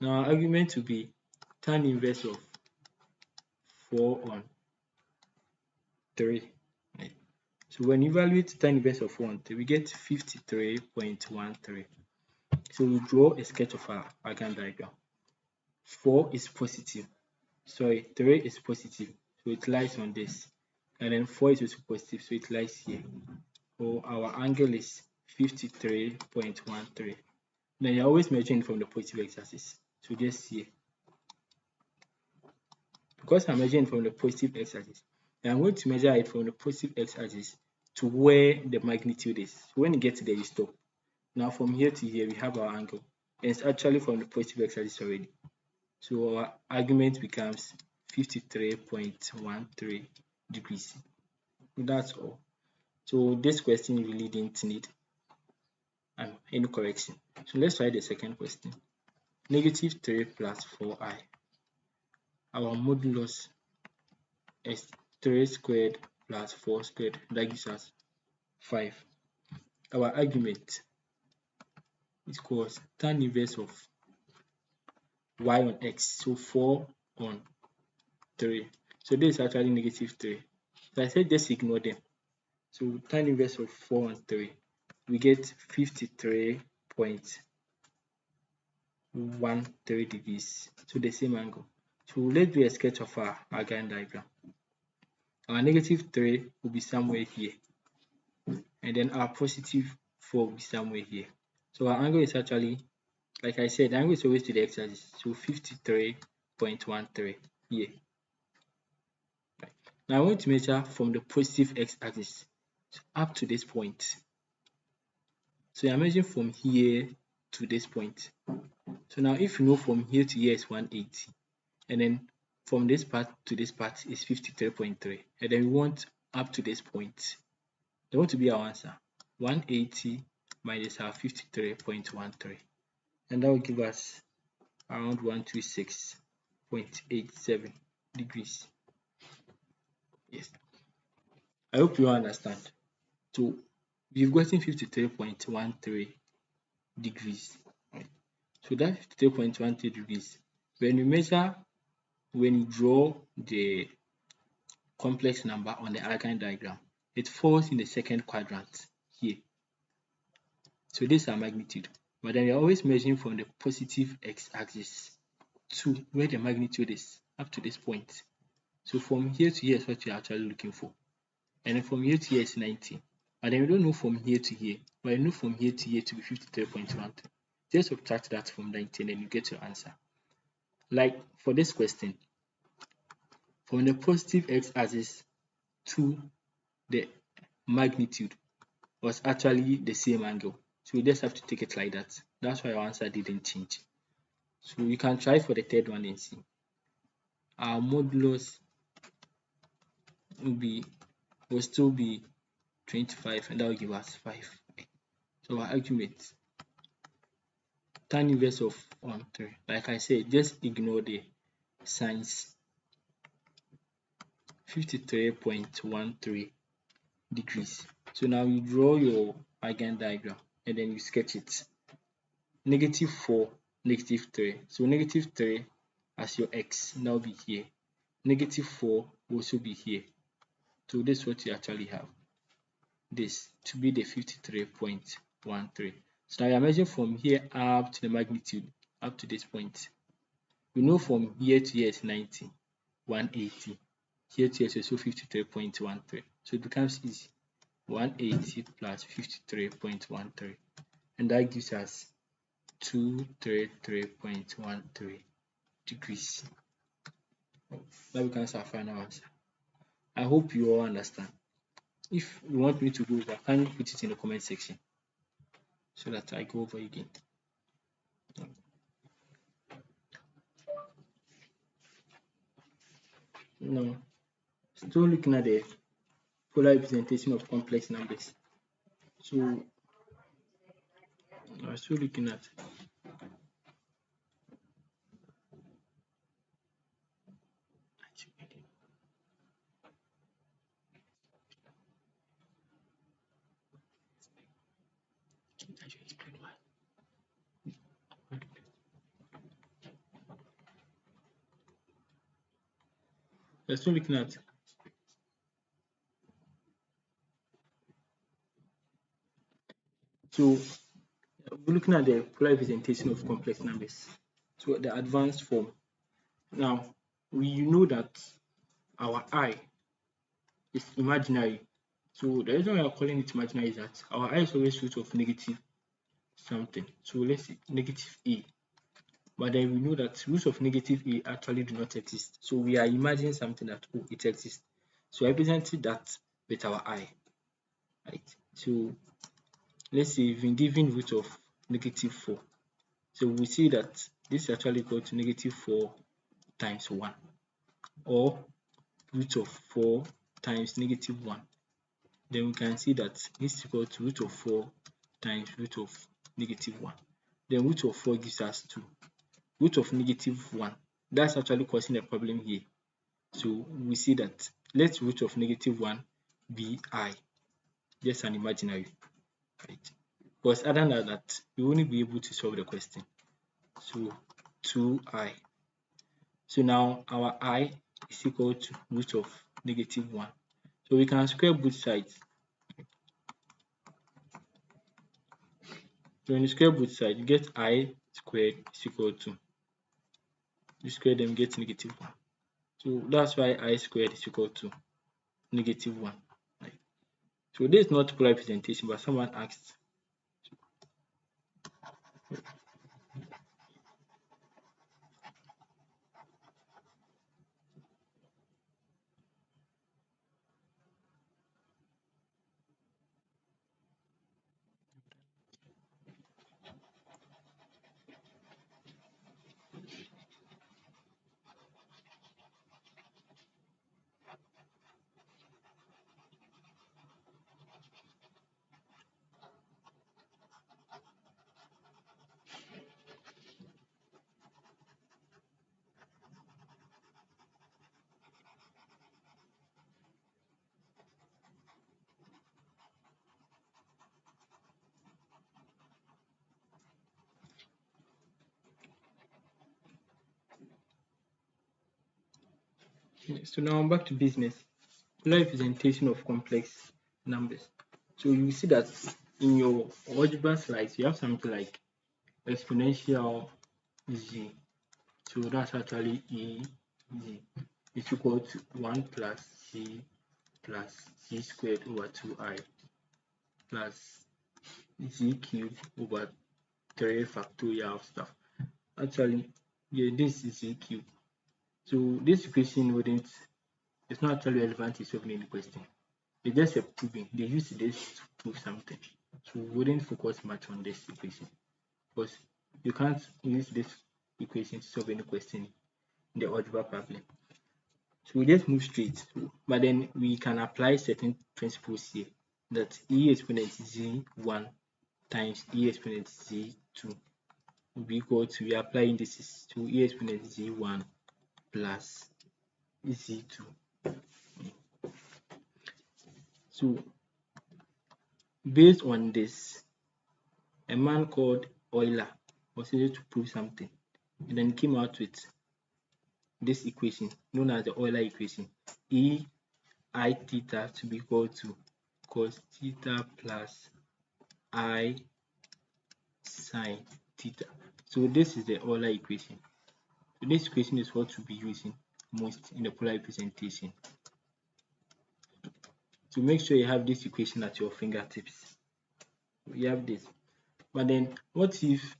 Now our argument will be tan inverse of 4 on 3. Right. So when you evaluate tan inverse of 4 on 3, we get 53.13. So we draw a sketch of our Gantt diagram. 4 is positive. Sorry, 3 is positive. So it lies on this. And then 4 is also positive. So it lies here. So our angle is 53.13. Now you're always measuring from the positive x-axis. So just here. Because I'm measuring from the positive x-axis, I'm going to measure it from the positive x-axis to where the magnitude is. So when you get there, you stop. Now from here to here, we have our angle. And it's actually from the positive x-axis already. So our argument becomes 53.13 degrees. That's all. So this question really didn't need any correction. So let's try the second question. Negative 3 plus 4i. Our modulus is 3 squared plus 4 squared. That gives us 5. Our argument is equals tan inverse of y on x. So 4 on 3. So this is actually negative 3. So I said just ignore them. So tan inverse of 4 on 3. We get 53.13 degrees. So the same angle. So let's do a sketch of our Gantt diagram. Our negative 3 will be somewhere here. And then our positive 4 will be somewhere here. So our angle is actually, like I said, the angle is always to the x-axis. So 53.13 here. Right. Now I want to measure from the positive x-axis up to this point. So I'm measuring from here to this point. So now if you know from here to here is 180, and then from this part to this part is 53.3, and then we want up to this point. They want to be our answer. 180 minus our 53.13, and that will give us around 126.87 degrees. Yes, I hope you understand. So we've gotten 53.13 degrees. Right? So that 53.13 degrees, when you draw the complex number on the Gantt diagram, it falls in the second quadrant here. So this is our magnitude. But then we are always measuring from the positive x-axis to where the magnitude is up to this point. So from here to here is what you're actually looking for. And then from here to here is 90. But then we don't know from here to here. But I know from here to here to be 53.13. Just subtract that from 90 and then you get your answer. Like for this question, from the positive x-axis to the magnitude was actually the same angle. So we just have to take it like that. That's why our answer didn't change. So you can try for the third one and see. Our modulus will still be 25, and that will give us 5. So our argument, tan inverse of 3. Like I said, just ignore the signs. 53.13 degrees. So now you draw your eigen diagram and then you sketch it. -4, -3. So -3 as your x now be here. -4 will also be here. So this is what you actually have. This to be the 53.13. So now you are measuring from here up to the magnitude, up to this point. We know from here to here is 90, 180. Here to here is also 53.13. So it becomes easy. 180 plus 53.13. And that gives us 233.13 degrees. That becomes our final answer. I hope you all understand. If you want me to go over, can you put it in the comment section so that I go over again? No, still looking at the polar representation of complex numbers. So I'm still looking at so we're looking at the polar representation of complex numbers. So the advanced form. Now we know that our I is imaginary. So the reason why I'm calling it imaginary is that our I is always root of negative something. So let's say negative A. But then we know that roots of negative A actually do not exist. So we are imagining something that it exists. So I represented that with our I. Right. So let's say we've been given root of -4. So we see that this is actually equal to -4 times 1, or root of 4 times -1. Then we can see that this is equal to root of 4 times root of -1. Then root of 4 gives us 2. Root of -1, that's actually causing a problem here. So we see that let root of -1 be I, just an imaginary, right? Because other than that, we won't be able to solve the question. So 2I. So now our I is equal to root of -1. So we can square both sides. So when you square both sides, you get I squared is equal to, you square them, get -1. So that's why I squared is equal to -1. Right? So this is not polar representation, but someone asked. So now I'm back to business. Polar representation of complex numbers. So you see that in your algebra slides, you have something like exponential z. So that's actually e z is equal to 1 plus z squared over 2I plus z cubed over 3 factorial of stuff. Actually, yeah, this is z cubed. So this equation it's not actually relevant to solving any question. It's just a proving. They use this to prove something. So we wouldn't focus much on this equation because you can't use this equation to solve any question in the algebra problem. So we just move straight. But then we can apply certain principles here, that E exponent Z1 times E exponent Z2 will be equal to, we apply indices to e exponent z1 plus z2. So based on this, a man called Euler was able to prove something, and then came out with this equation known as the Euler equation, e I theta to be equal to cos theta plus I sine theta. So this is the Euler equation. So this equation is what we'll be using most in the polar representation. So make sure you have this equation at your fingertips. You have this. But then what if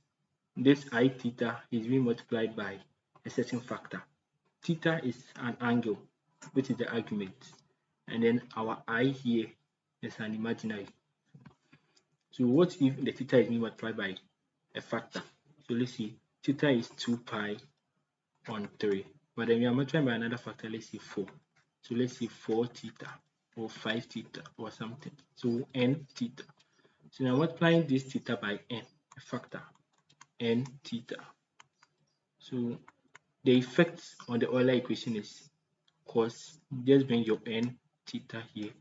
this I theta is being multiplied by a certain factor? Theta is an angle, which is the argument. And then our I here is an imaginary. So what if the theta is being multiplied by a factor? So let's see, theta is 2 pi on 3. But then we are multiplying by another factor, let's say 4. So let's say 4 theta or 5 theta or something. So n theta. So now multiplying this theta by n, a factor, n theta. So the effect on the Euler equation is cos, just bring your n theta here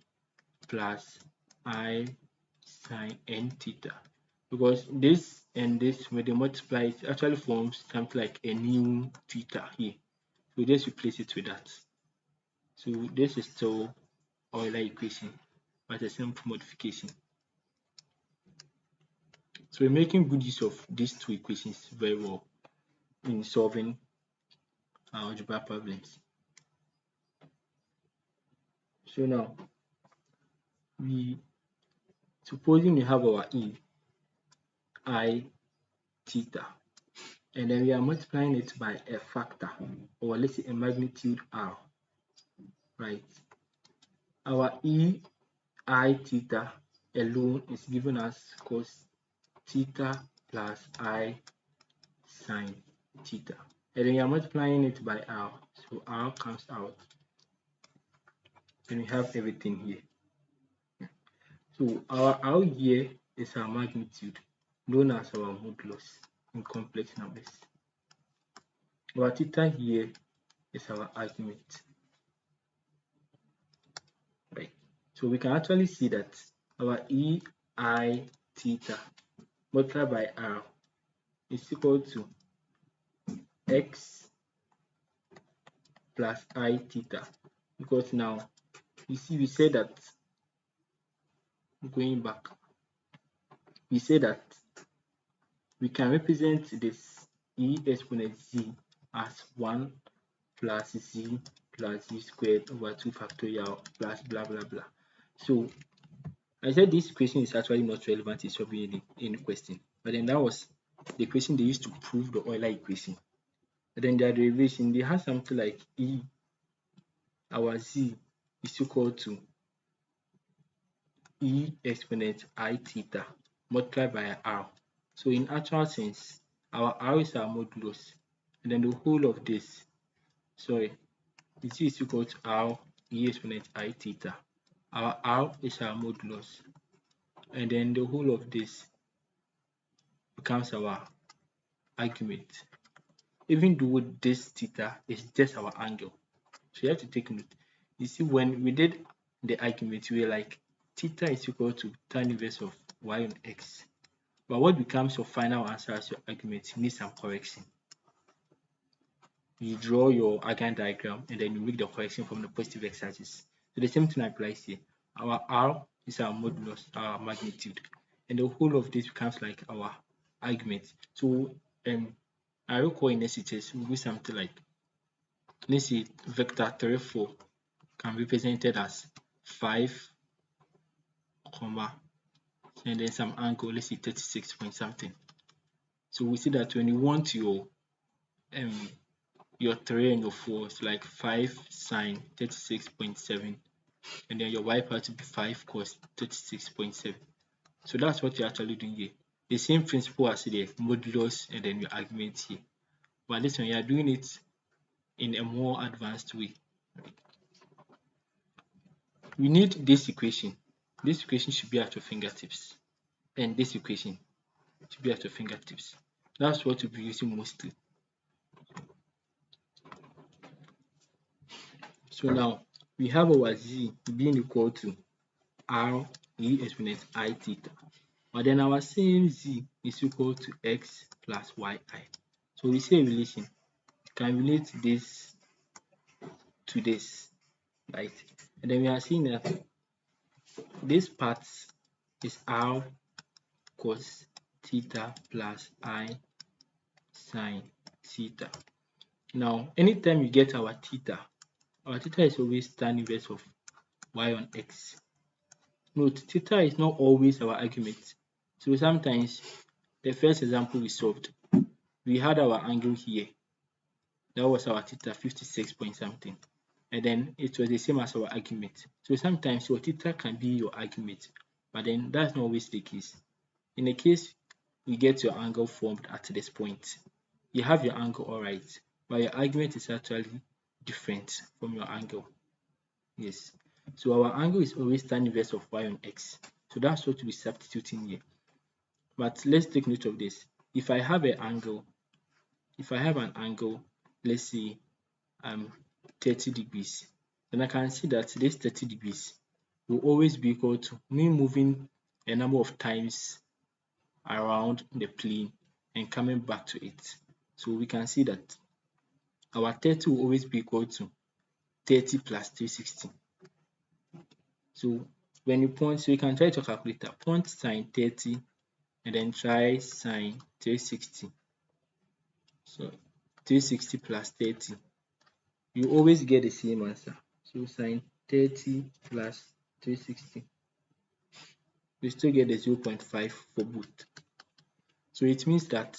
plus I sine n theta, because this and this, when they multiply, it actually forms something like a new theta here. So just replace it with that. So this is still Euler equation, but a simple modification. So we're making good use of these two equations very well in solving our algebra problems. So now, supposing we have our e I theta, and then we are multiplying it by a factor, or let's say a magnitude r, right? Our e I theta alone is given as cos theta plus I sine theta, and then we are multiplying it by r, so r comes out, and we have everything here. So our r here is our magnitude, known as our modulus in complex numbers. Our theta here is our argument, right? So we can actually see that our e I theta multiplied by r is equal to x plus I theta, because now you see we say that, going back, we say that we can represent this e exponent z as 1 plus z squared over 2 factorial plus blah blah blah. So I said this equation is actually not relevant in solving any question, but then that was the equation they used to prove the Euler equation. And then their derivation, they had something like e, our z is equal to e exponent I theta multiplied by r. So in actual sense, our r is our modulus, and then the whole of this, sorry, z is equal to r e exponent I theta. Our r is our modulus, and then the whole of this becomes our argument, even though this theta is just our angle. So you have to take note. You see, when we did the argument, we were like theta is equal to tan inverse of y on x, but what becomes your final answer as your argument needs some correction. You draw your Argand diagram, and then you make the correction from the positive x-axis. So the same thing applies here. Our r is our modulus, our magnitude, and the whole of this becomes like our argument. So I recall in SHS we do something like, let's say vector 3, 4 can be represented as 5, comma, and then some angle, let's say 36 point something. So we see that when you want your 3 and your 4 is like 5 sine 36.7, and then your y part to be 5 cos 36.7. So that's what you're actually doing here. The same principle as the modulus and then your argument here, but this one you are doing it in a more advanced way. We need this equation. This equation should be at your fingertips, and this equation should be at your fingertips. That's what we'll be using mostly. So now we have our z being equal to r e exponent I theta, but then our same z is equal to x plus yi. So we see a relation. You can relate this to this, right? And then we are seeing that this part is r cos theta plus I sin theta. Now, anytime you get our theta is always tan inverse of y on x. Note, theta is not always our argument. So sometimes, the first example we solved, we had our angle here. That was our theta, 56 point something. And then it was the same as our argument. So sometimes your theta can be your argument, but then that's not always the case. In the case you get your angle formed at this point, you have your angle alright, but your argument is actually different from your angle. Yes. So our angle is always tan inverse of y on x. So that's what we're substituting here. But let's take note of this. If I have an angle, let's say 30 degrees, then I can see that this 30 degrees will always be equal to me moving a number of times around the plane and coming back to it. So we can see that our 30 will always be equal to 30 plus 360. So when you point, so you can try to calculate that. Point sine 30 and then try sine 360. So 360 plus 30, you always get the same answer. So sine 30 plus 360, you still get the 0.5 for both. So it means that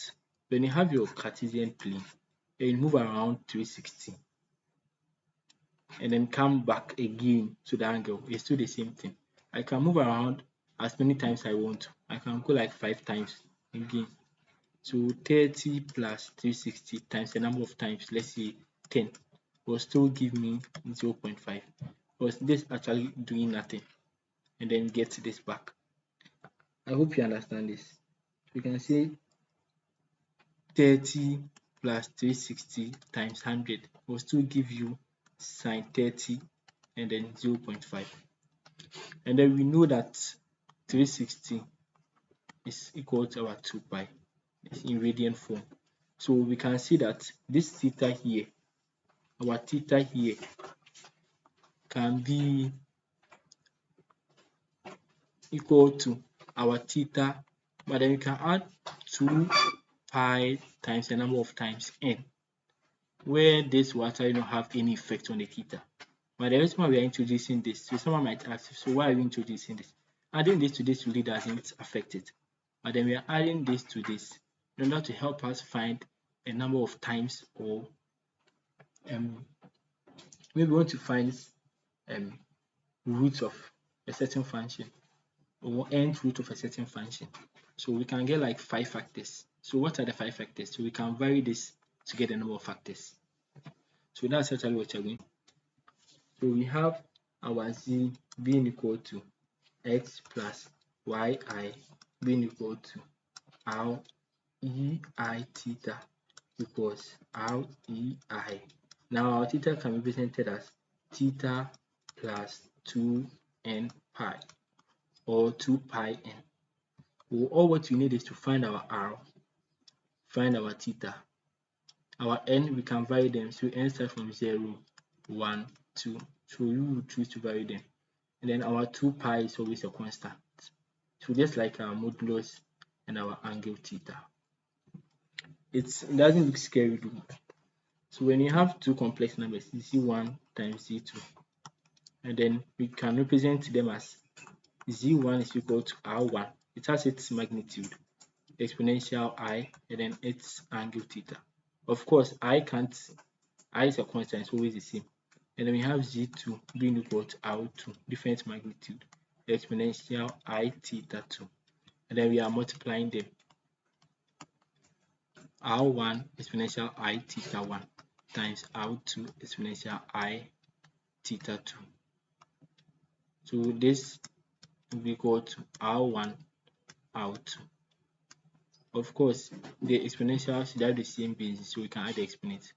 when you have your Cartesian plane and you move around 360 and then come back again to the angle, it's still the same thing. I can move around as many times I want. I can go like 5 times again. So 30 plus 360 times the number of times, let's say 10, will still give me 0.5, because this actually doing nothing, and then get this back. I hope you understand this. We can say 30 plus 360 times 100 will still give you sine 30 and then 0.5. And then we know that 360 is equal to our 2 pi. It's in radian form. So we can see that this theta here, our theta here, can be equal to our theta, but then we can add 2 pi times the number of times n, where this will actually not have any effect on the theta. But the reason why we are introducing this, so someone might ask, so why are we introducing this? Adding this to this really doesn't affect it, but then we are adding this to this in order to help us find a number of times, or maybe we want to find roots of a certain function or nth root of a certain function. So we can get like 5 factors. So what are the 5 factors? So we can vary this to get the number of factors. So that's actually what we're doing. So we have our z being equal to x plus yi being equal to r e I theta equals r e I. Now our theta can be represented as theta plus 2n pi or 2 pi n. Well, all what we need is to find our r, find our theta. Our n, we can vary them. So n starts from 0, 1, 2. So you will choose to vary them. And then our 2 pi is always a constant. So just like our modulus and our angle theta. It doesn't look scary though. So when you have two complex numbers, z1 times z2, and then we can represent them as z1 is equal to r1. It has its magnitude, exponential I, and then its angle theta. Of course, I is a constant, it's always the same. And then we have z2 being equal to r2, different magnitude, exponential I theta 2. And then we are multiplying them. r1 exponential I theta 1 times r2 exponential I theta 2. So this will be equal to r1 r2. Of course, the exponentials should have the same basis, so we can add the exponent.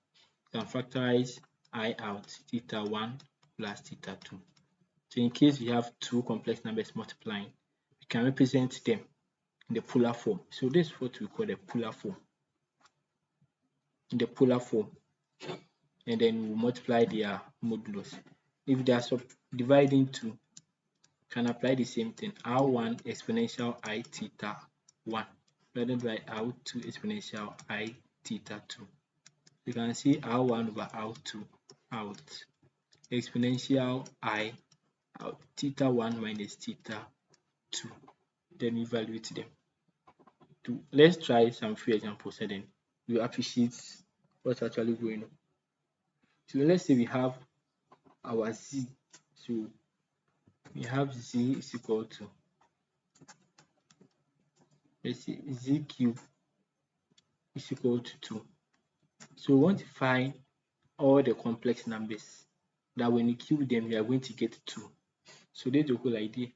You can factorize I out, theta 1 plus theta 2. So in case we have two complex numbers multiplying, we can represent them in the polar form. So this is what we call the polar form. In the polar form, and then we multiply their modulus. If they are subdividing into, can apply the same thing. R1 exponential I theta 1 divided by R2 exponential I theta 2. You can see R1 over R2 out. Exponential I out theta 1 minus theta 2. Then evaluate them. Let's try some few examples and then you appreciate what's actually going on. So let's say we have our z. So we have z is equal to, let's say, z cube is equal to 2. So we want to find all the complex numbers that when you cube them, we are going to get 2. So that's the whole idea.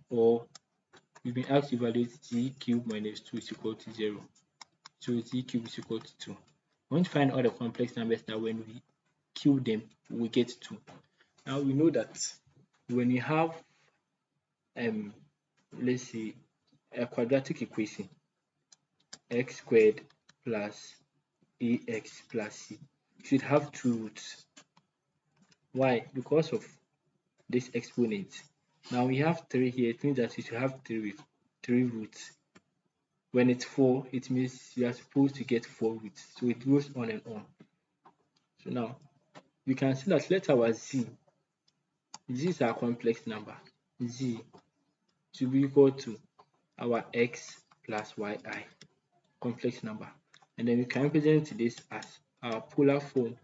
Or we've been asked to evaluate z cube minus 2 is equal to 0. So z cube is equal to 2. We want to find all the complex numbers that when we cube them, we get 2. Now we know that when you have let's say a quadratic equation, x squared plus ax plus c should have 2 roots. Why? Because of this exponent. Now we have 3 here, it means that it should have 3 roots. When it's 4, it means you are supposed to get 4 roots. So it goes on and on. So now we can see that let our z is our complex number, z to be equal to our x plus yi complex number, and then we can represent this as our polar form.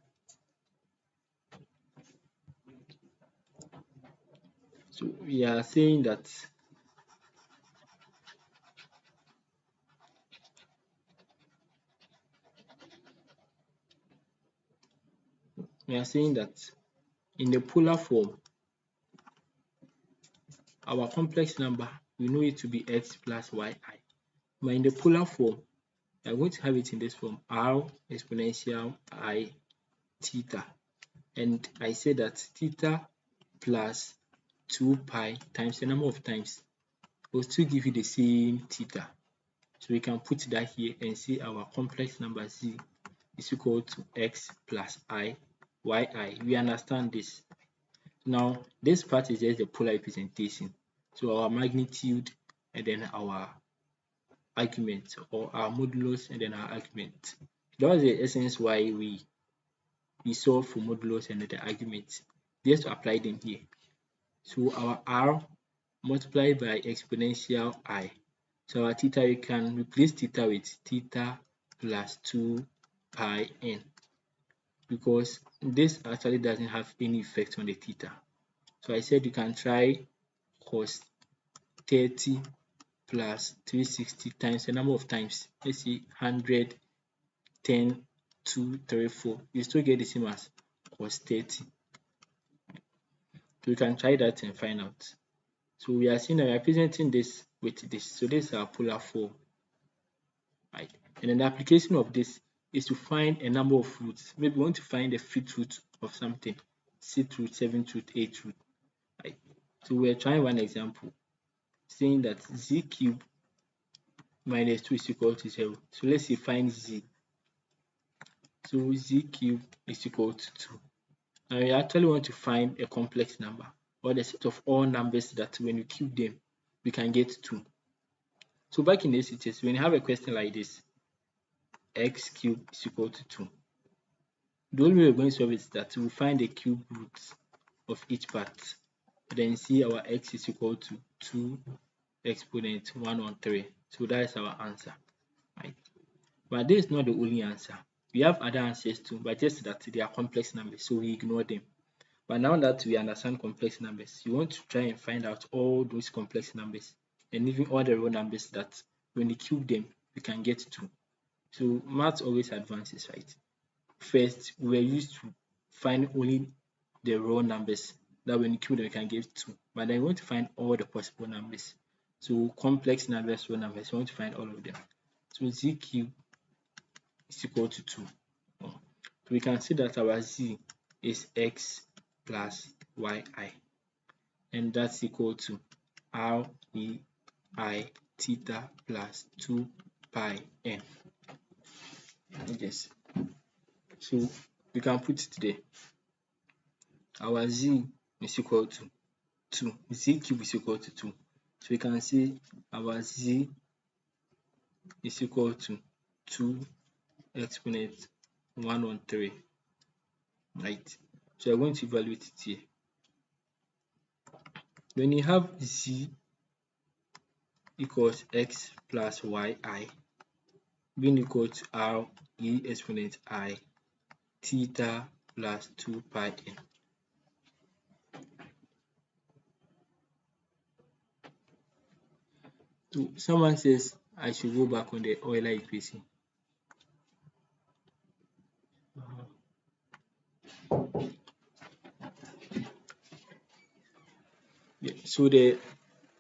So we are saying that in the polar form, our complex number, we know it to be x plus yi. But in the polar form, I'm going to have it in this form, r exponential I theta. And I say that theta plus 2 pi times the number of times will still give you the same theta. So we can put that here and see our complex number z is equal to x plus I yi. We understand this. Now this part is just the polar representation. So our magnitude and then our argument, or our modulus and then our argument. That was the essence why we solve for modulus and the argument, just to apply them here. So our r multiplied by exponential I. So our theta, you can replace theta with theta plus 2 pi n, because this actually doesn't have any effect on the theta. So I said you can try cos 30 plus 360 times the number of times, let's see, 100, 10, 2, 3, 4. You still get the same as cos 30. So you can try that and find out. So we are seeing that we are presenting this with this. So this is our polar form, right? And then the application of this is to find a number of roots. Maybe we want to find the 5th root of something, 6th root, 7th root, 8th root, right? So we're trying one example, saying that z cube minus 2 is equal to 0. So let's say find z. So z cube is equal to 2. Now we actually want to find a complex number, or the set of all numbers that when you cube them, we can get 2. So back in this, it is when you have a question like this, x cube is equal to 2. The only way we're going to solve it is that we'll find the cube roots of each part, then see our x is equal to 2 exponent 113. So that is our answer, right? But this is not the only answer. We have other answers too, but just that they are complex numbers, so we ignore them. But now that we understand complex numbers, you want to try and find out all those complex numbers and even all the real numbers that when you cube them, we can get 2. So math always advances, right? First, we were used to find only the raw numbers that when you cube them, we can get 2. But then we want to find all the possible numbers. So complex numbers, raw numbers, we want to find all of them. So z cube is equal to 2. So we can see that our z is x plus yi, and that's equal to r e I theta plus 2 pi n. Yes. So we can put it there. Our z is equal to 2. Z cube is equal to 2. So we can see our z is equal to 2 exponent 113. Right. So I'm going to evaluate it here. When you have z equals x plus yi being equal to r e exponent I theta plus 2 pi n. So someone says I should go back on the Euler equation. Yeah, so the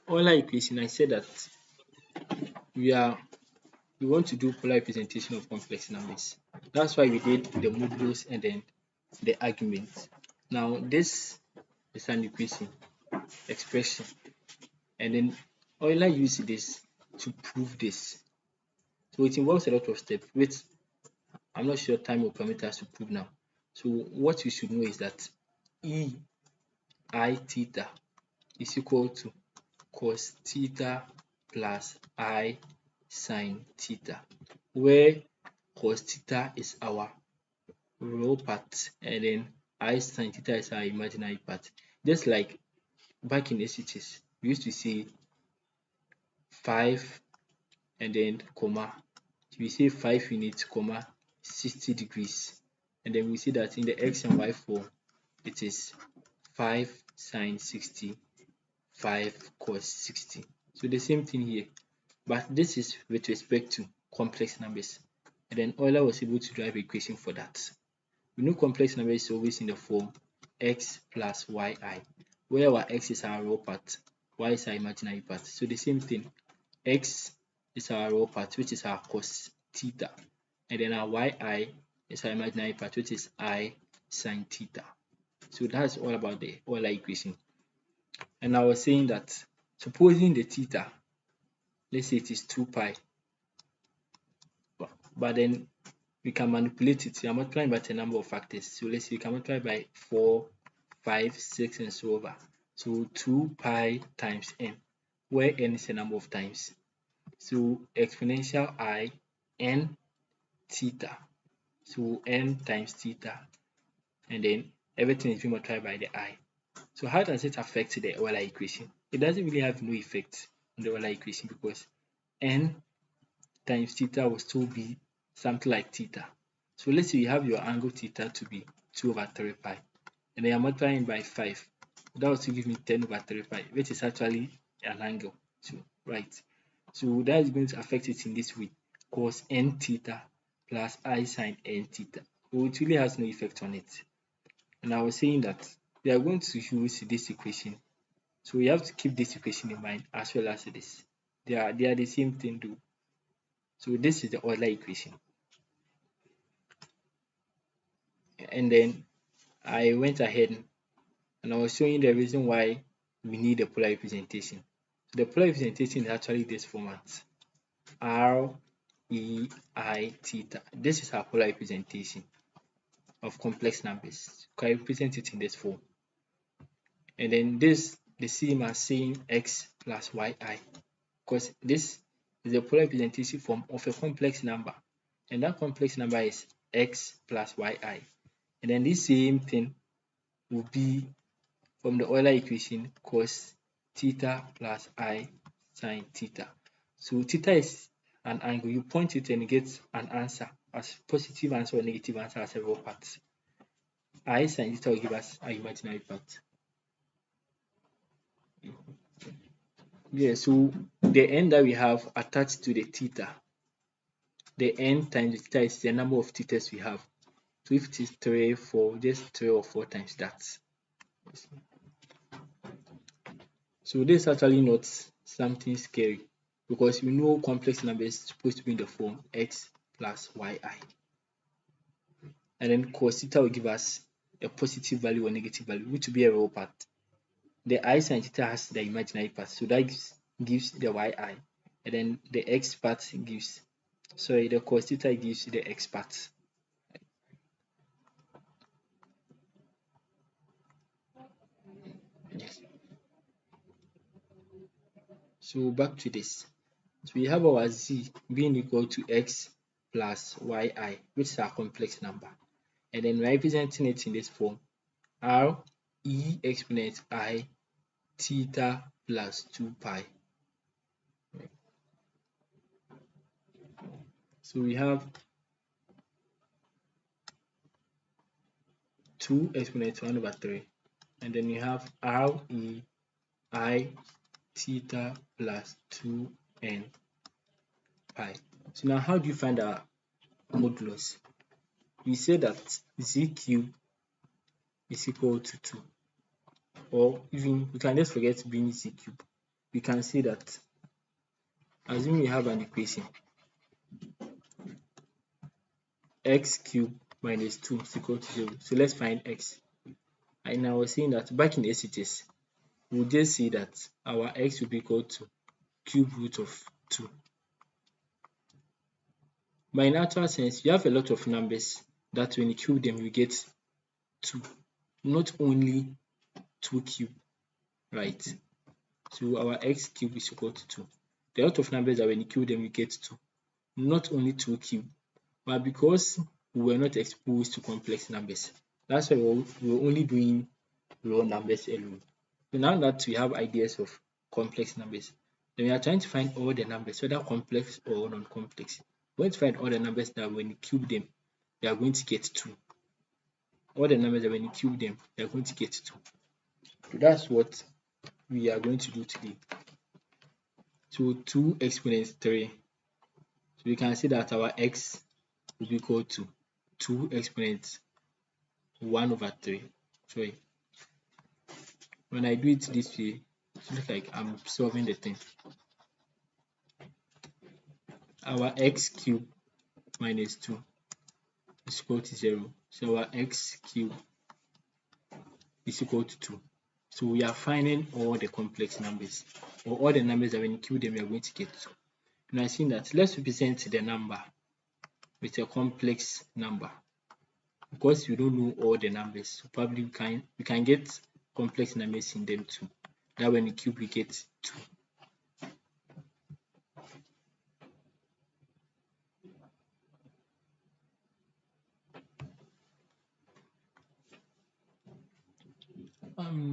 Euler equation, I said that we want to do polar representation of complex numbers. That's why we did the modulus and then the argument. Now this is an equation, expression, and then Euler used this to prove this. So it involves a lot of steps, which I'm not sure time will permit us to prove now. So what you should know is that E I theta is equal to cos theta plus I sin theta, where cos theta is our real part and then I sin theta is our imaginary part. Just like back in SHS, we used to say 5 and then comma, we say 5 units, comma 60 degrees, and then we see that in the x and y form it is 5 sin 60, 5 cos 60. So the same thing here, but this is with respect to complex numbers, and then Euler was able to derive equation for that. We know complex numbers is always in the form x plus yi, where our x is our real part, y is our imaginary part. So the same thing, x is our real part, which is our cos theta, and then our yi is our imaginary part, which is I sin theta. So that's all about the Euler equation. And I was saying that supposing the theta, let's say it is 2 pi, but then we can manipulate it. We are multiplying by a number of factors. So let's say we can multiply by 4, 5, 6, and so over. So 2 pi times n, where n is a number of times. So exponential I n theta. So n times theta, and then everything is being multiplied by the I. So how does it affect the Euler equation? It doesn't really have no effect on the Euler equation because n times theta will still be something like theta. So let's say you have your angle theta to be 2 over 3 pi, and then you're multiplying by 5. That will still give me 10 over 3 pi, which is actually an angle. So, right. So that is going to affect it in this way, cos n theta plus I sin n theta. So it really has no effect on it. And I was saying that we are going to use this equation. So we have to keep this equation in mind as well as this. They are the same thing though. So this is the Euler equation. And then I went ahead and I was showing the reason why we need a polar representation. So the polar representation is actually this format. R E I theta. This is our polar representation of complex numbers. Can represent it in this form. And then this the same as saying x plus yi, because this is a polar representation form of a complex number, and that complex number is x plus yi. And then this same thing will be from the Euler equation cos theta plus I sin theta. So theta is an angle. You point it and you get an answer as positive answer or negative answer as several parts. I sin theta will give us an imaginary part. Yeah, so the n that we have attached to the theta, the n times the theta is the number of thetas we have. So if it is 3, 4, just 3 or 4 times that. So this is actually not something scary. because we know complex numbers is supposed to be in the form x plus yi. And then cos theta will give us a positive value or negative value, which will be a real part. The I sin theta has the imaginary part, so that gives the yi. And then the x part gives, sorry, the cos theta gives the x part. Yes. So back to this. So we have our z being equal to x plus yi, which is our complex number. And then we're representing it in this form: r e exponent I theta plus 2 pi. So we have 2 exponent 1 over 3. And then we have r e I theta plus 2n pi. So now how do you find our modulus? We say that z cube is equal to 2. Or even we can just forget being z cube. We can say that, assuming we have an equation, x cube minus 2 is equal to 0. So let's find x. And I was saying that back in SHS, we'll just see that our x will be equal to cube root of 2. But in actual sense, you have a lot of numbers that when you cube them, you get 2. Not only 2 cube, right? So our x cube is equal to 2. There are a lot of numbers that when you cube them, you get 2. Not only 2 cube, but because we were not exposed to complex numbers, that's why we're only doing raw numbers alone. So now that we have ideas of complex numbers, then we are trying to find all the numbers, whether complex or non-complex. We're going to find all the numbers that when you cube them, they are going to get 2. All the numbers that when you cube them, they are going to get 2. So that's what we are going to do today. So 2 exponent 3. So we can see that our x will be equal to 2 exponent 1 over 3. Sorry. When I do it this way, it looks like I'm solving the thing. Our x cube minus 2 is equal to 0. So our x cube is equal to 2. So we are finding all the complex numbers, or all the numbers that when you cube them, we are going to get 2. And I see that let's represent the number with a complex number. Because we don't know all the numbers, so probably we can get complex numbers in them too. That when you cube, we get 2.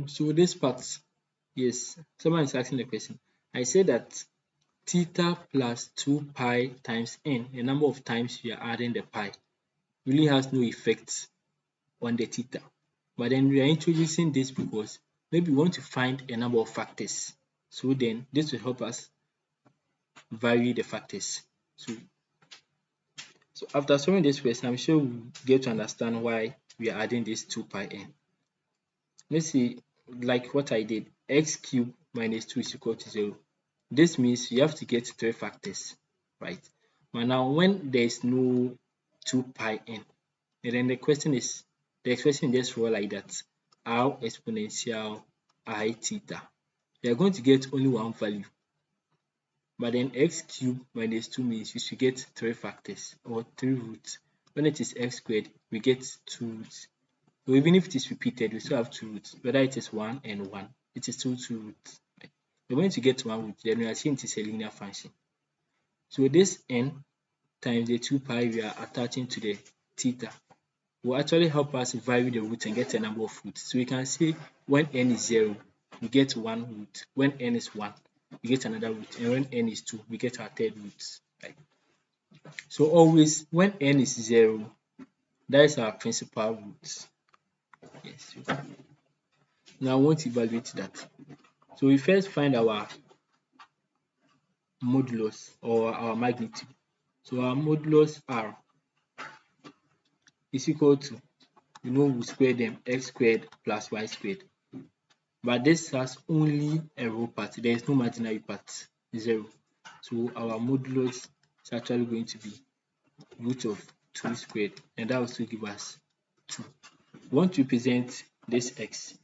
So this part, yes, someone is asking the question. I said that theta plus 2 pi times n, the number of times we are adding the pi, really has no effect on the theta. But then we are introducing this because maybe we want to find a number of factors. So then this will help us vary the factors. So after solving this question, I'm sure we'll get to understand why we are adding this 2 pi n. Let's see, like what I did, x cubed minus 2 is equal to 0. This means you have to get 3 factors, right? But now when there is no 2 pi n, and then the expression is just roll like that, r exponential I theta. You are going to get only one value. But then x cubed minus 2 means you should get 3 factors or 3 roots. When it is x squared, we get 2 roots. So even if it is repeated, we still have 2 roots. Whether it is 1 and 1, it is still 2 roots. We're going to get 1 root, then we are seeing it is a linear function. So this n times the 2 pi we are attaching to the theta will actually help us vary the root and get a number of roots. So we can say when n is 0, we get 1 root. When n is 1, we get another root. And when n is 2, we get our third root. Right? So always when n is 0, that is our principal root. Yes. Now I want to evaluate that. So we first find our modulus or our magnitude. So our modulus r is equal to, we square them, x squared plus y squared. But this has only a real part. There is no imaginary part, 0. So our modulus is actually going to be root of 2 squared, and that will still give us 2. We want to represent this x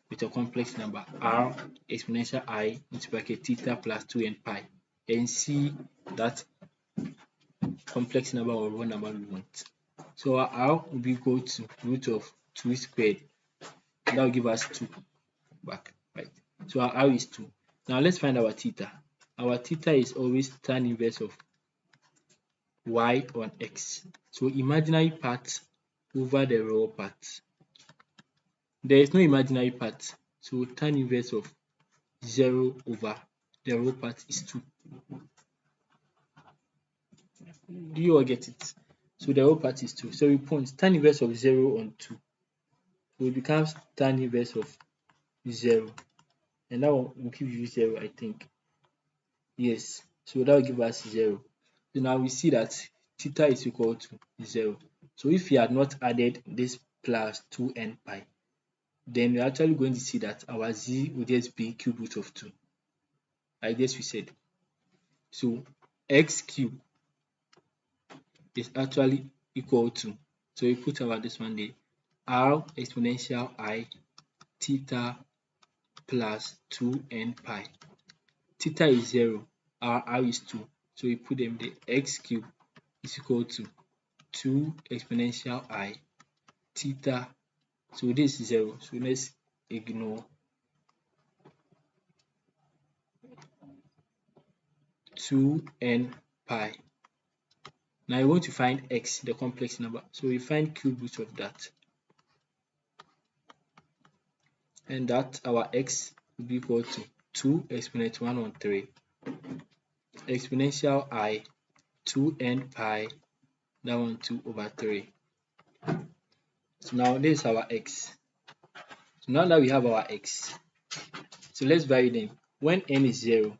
with a complex number r exponential I into bracket theta plus 2n pi, and see that complex number or raw number we want. So our r will be equal to root of 2 squared, and that will give us 2 back, right? So our r is 2. Now let's find our theta. Our theta is always tan inverse of y on x. So imaginary part over the real part. There is no imaginary part, so tan inverse of 0 over the real part is 2. Do you all get it? So the real part is 2. So we put tan inverse of 0 on 2. So it becomes tan inverse of 0. And that one will give you 0, I think. Yes. So that will give us 0. So now we see that theta is equal to 0. So if we had not added this plus 2n pi, then we're actually going to see that our z will just be cube root of 2. I guess we said. So x cube is actually equal to, so we put our this one there, r exponential I theta plus 2n pi. Theta is 0, our r is 2, so we put them there. X cube is equal to 2 exponential I theta, so this is 0, so let's ignore 2n pi. Now we want to find x, the complex number, so we find cube root of that, and that our x will be equal to 2 exponent 1 on 3 exponential I 2n pi, that one 2 over 3. So now this is our x. So now that we have our x, so let's vary them. When n is 0,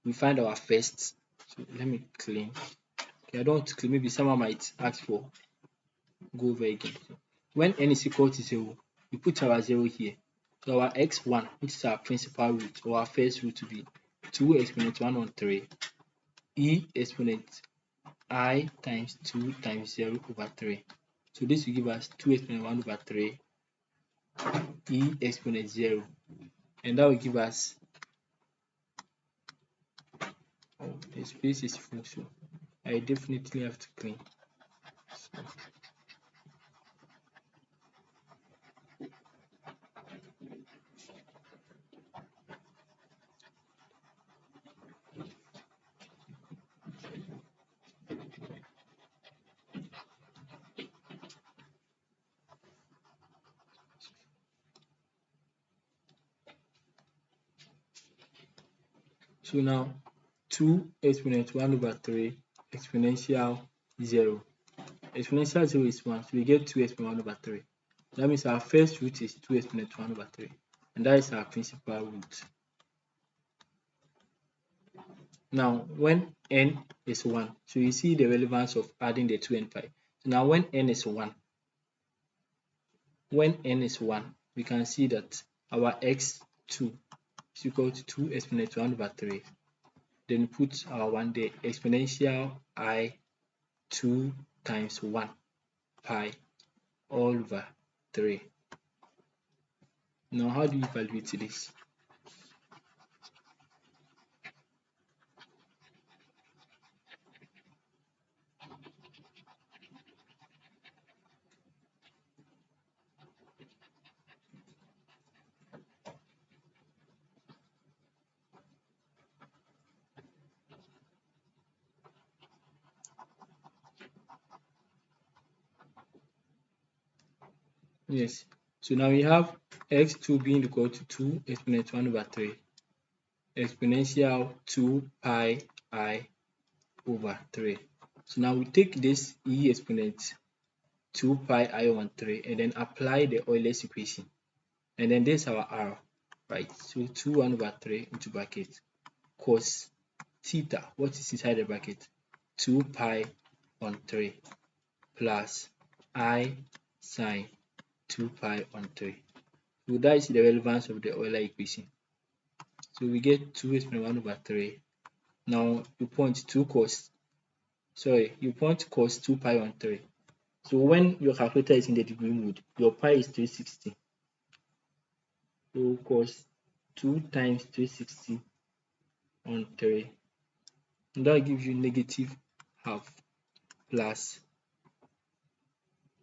we find our first. So let me clean. Okay, I don't want to clean, maybe someone might ask for go over again. So when n is equal to 0, we put our 0 here. So our x1, which is our principal root or our first root, to be 2 exponent 1 on 3 e exponent I times 2 times 0 over 3. So this will give us 2 exponent 1 over 3 e exponent 0, and that will give us, oh, the space is full, so I definitely have to clean. So now 2 exponent 1 over 3 exponential 0. Exponential 0 is 1, so we get 2 exponent 1 over 3. That means our first root is 2 exponent 1 over 3, and that is our principal root. Now when n is 1, so you see the relevance of adding the 2 and pi. So now when n is 1, we can see that our x2 is equal to 2 exponent 1 over 3. Then put our 1 there, exponential I 2 times 1 pi all over 3. Now how do you evaluate this? Yes, so now we have x2 being equal to 2 exponent 1 over 3 exponential 2 pi I over 3. So now we take this e exponent 2 pi I on 3 and then apply the Euler's equation, and then this is our r, right? So 2 1 over 3 into bracket cos theta, what is inside the bracket? 2 pi on 3 plus I sine 2 pi on 3. So that is the relevance of the Euler equation. So we get 2 exponent 1 over 3 Now you point cos 2 pi on 3. So when your calculator is in the degree mode, your pi is 360. So cos 2 times 360 on 3. And that gives you negative half plus.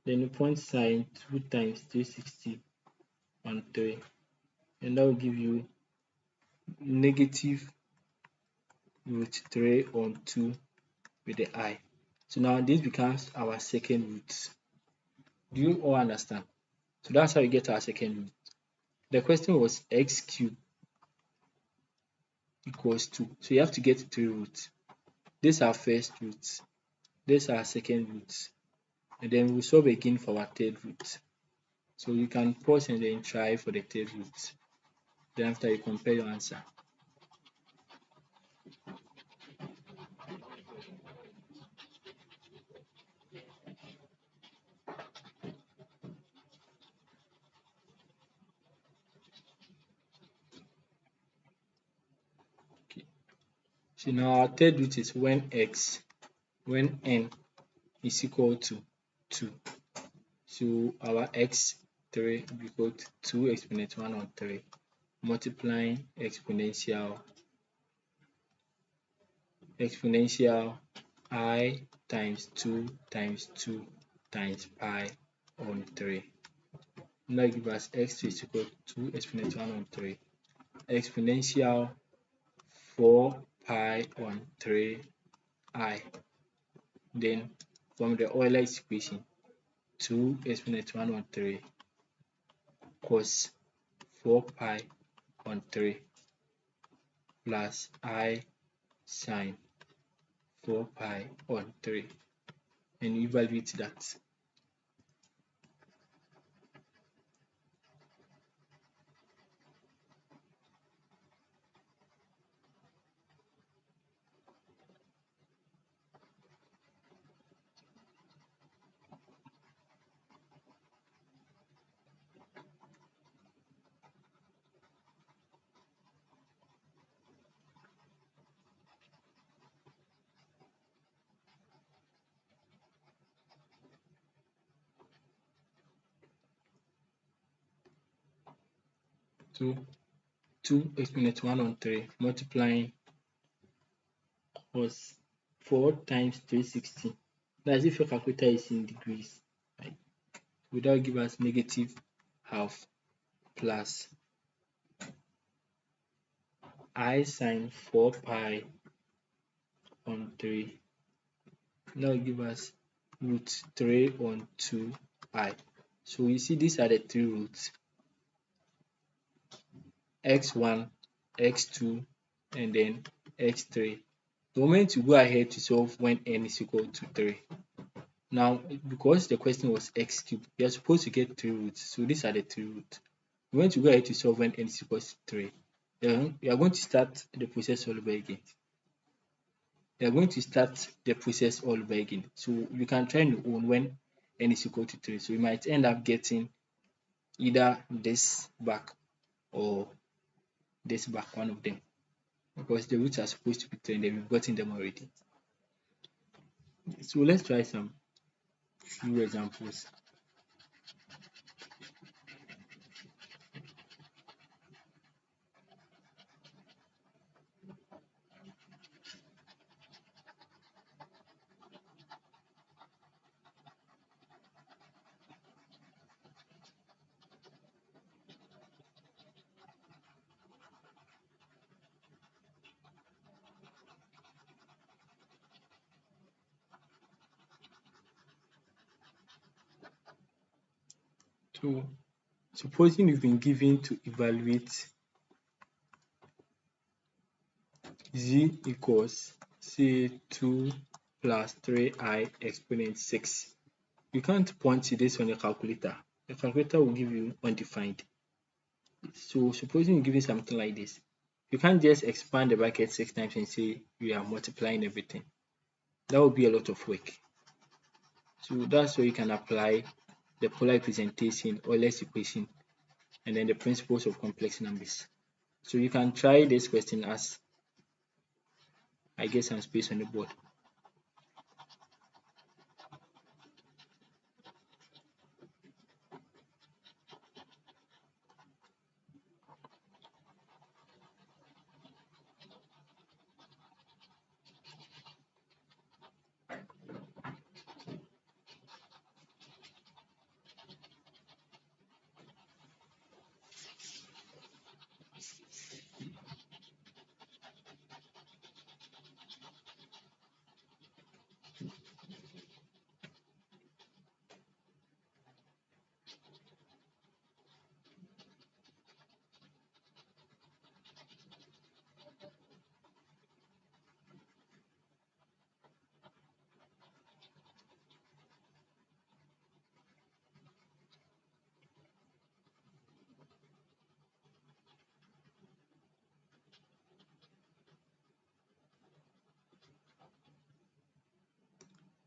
Then you point sine 2 times 360 on 3. And that will give you negative root 3 on 2 with the I. So now this becomes our second root. Do you all understand? So that's how you get our second root. The question was x cubed equals 2. So you have to get 3 roots. This is our first root. This is our second root. And then we'll solve again for our third root. So you can pause and then try for the third root. Then after you compare your answer. Okay. So now our third root is when n is equal to 2. So our x3 will be equal to 2 exponent 1 on 3 multiplying exponential I times 2 times 2 times pi on 3. Now give us x is equal to 2 exponent 1 on 3 exponential 4 pi on 3 I. Then from the Euler equation, 2 exponent 1 on 3 cos 4 pi on 3 plus I sine 4 pi on 3, and you evaluate that. So 2 exponent 1 on 3 multiplying cos 4 times 360. That's if your calculator is in degrees, right? Will that give us negative half plus I sine 4 pi on 3. Now give us root 3 on 2I. So you see these are the three roots: x1, x2, and then x3. The moment you go ahead to solve when n is equal to 3. Now, because the question was x cubed, you are supposed to get 3 roots. So these are the 3 roots. The moment you go ahead to solve when n is equal to 3, you are going to start the process all over again. You are going to start the process all over again. So you can try on your own when n is equal to 3. So you might end up getting either this back or this back, one of them, because the roots are supposed to be 3 and then we've gotten them already. So let's try some few examples. So supposing you've been given to evaluate z equals say 2 plus 3i exponent 6. You can't point to this on your calculator. The calculator will give you undefined. So supposing you give you something like this, you can't just expand the bracket 6 times and say you are multiplying everything. That would be a lot of work. So that's where you can apply the polar representation or Euler's equation and then the principles of complex numbers. So you can try this question as I get some space on the board.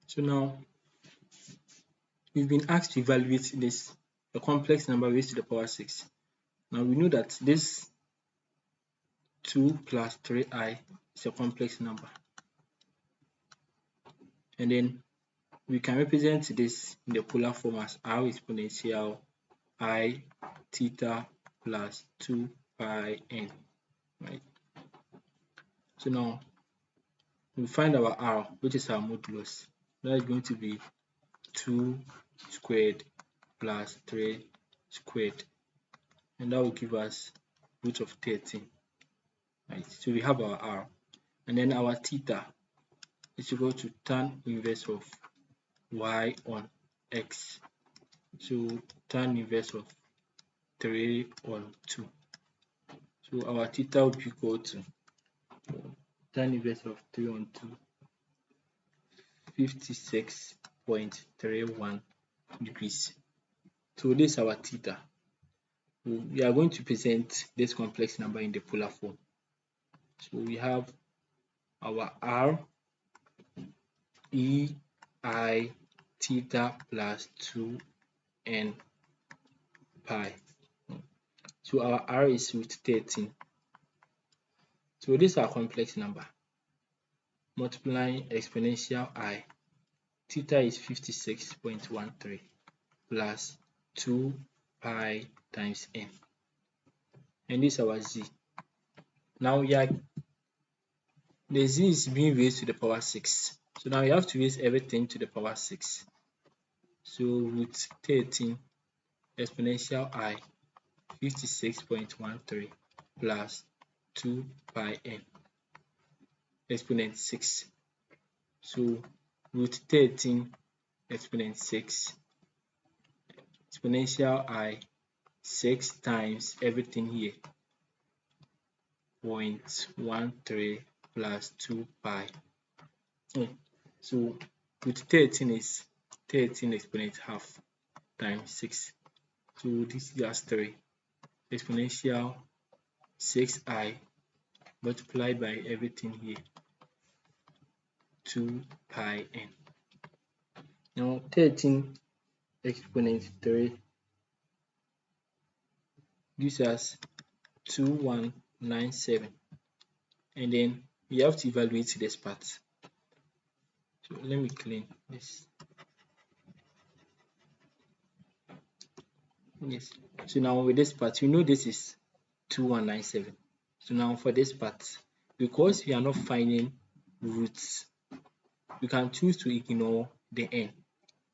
So now we've been asked to evaluate this, a complex number raised to the power 6. Now we know that this 2 plus 3i is a complex number. And then we can represent this in the polar form as r exponential I theta plus 2 pi n, right? So now we find our r, which is our modulus. That is going to be 2 squared plus 3 squared, and that will give us root of 13, right? So we have our r, and then our theta is equal to tan inverse of y on x. So tan inverse of 3 on 2. So our theta will be equal to tan inverse of 3 on 2, 56.31 degrees. So this is our theta. We are going to present this complex number in the polar form. So we have our r e I theta plus 2 n pi. So our r is root 13. So this is our complex number. Multiplying exponential I, theta is 56.13 plus 2 pi times n. And this is our z. Now the z is being raised to the power 6. So now you have to raise everything to the power 6. So root 13 exponential I 56.13 plus 2 pi n exponent 6. So root 13 exponent 6 exponential I 6 times everything here 0.13 plus 2 pi. So root 13 is 13 exponent half times 6. So this is 3 exponential 6i multiplied by everything here 2 pi n. Now 13 exponent 3 gives us 2197, and then we have to evaluate this part. So let me clean this. Yes. So now with this part, we know this is 2197. So now for this part, because we are not finding roots, we can choose to ignore the n,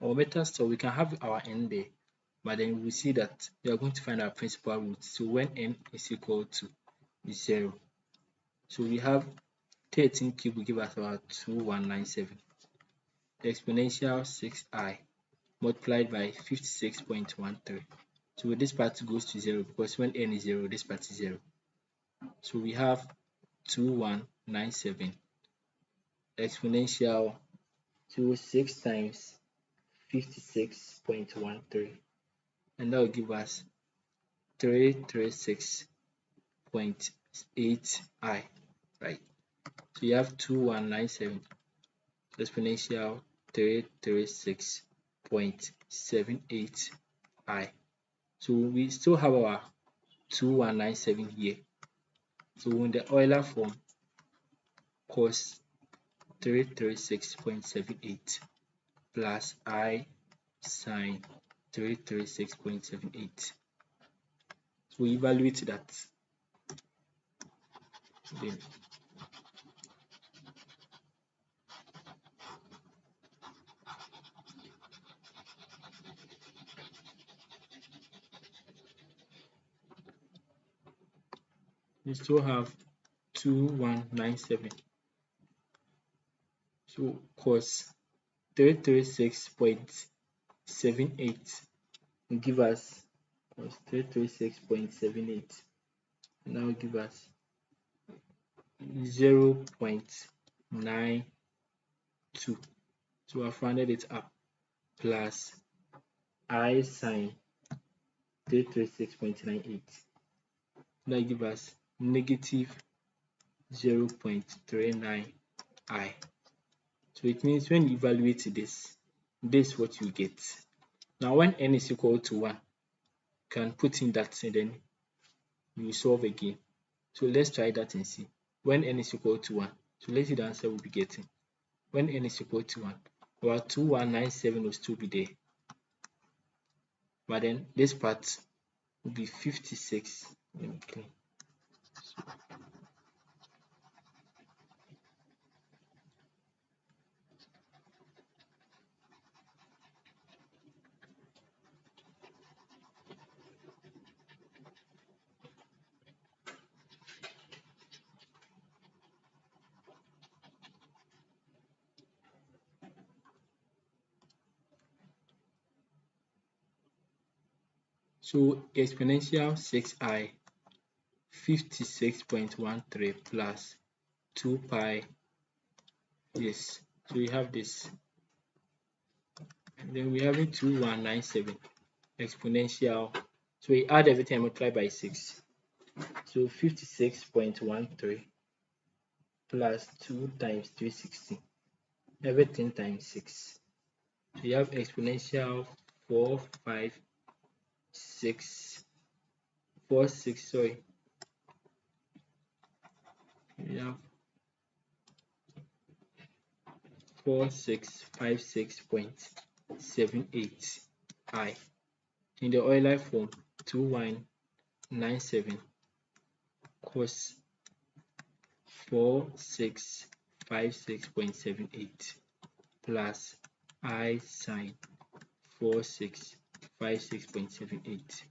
or better still, we can have our n there, but then we see that we are going to find our principal root. So when n is equal to 0, so we have 13 cube will give us about 2197. The exponential 6i multiplied by 56.13. So this part goes to 0 because when n is 0, this part is 0. So we have 2197 exponential 6 times 56.13, and that will give us 336.8i, right? So you have 2197 exponential 336.78i. So we still have our 2197 here. So in the Euler form, cos 336.78 plus I sine 336.78. So we evaluate that. Then we still have 2197. So cos 336.78 will give us cos 336.78 now give us 0.92. So I've rounded it up plus I sine 336.98. That gives us negative 0.39 I. So it means when you evaluate this is what you get. Now when n is equal to 1, you can put in that and then you solve again. So let's try that and see. When n is equal to 1, so let's see the answer we'll be getting. When n is equal to 1, our 2197 will still be there. But then this part will be 56. Okay. So exponential 6i 56.13 plus 2 pi. Yes, so we have this. And then we have 2197 exponential. So we add everything and multiply by 6. So 56.13 plus 2 times 360. Everything times 6. So you have exponential 456. Sorry. We have 4656.78 I. In the Euler form, 2197 cos 4656.78 plus I sine 4656.78.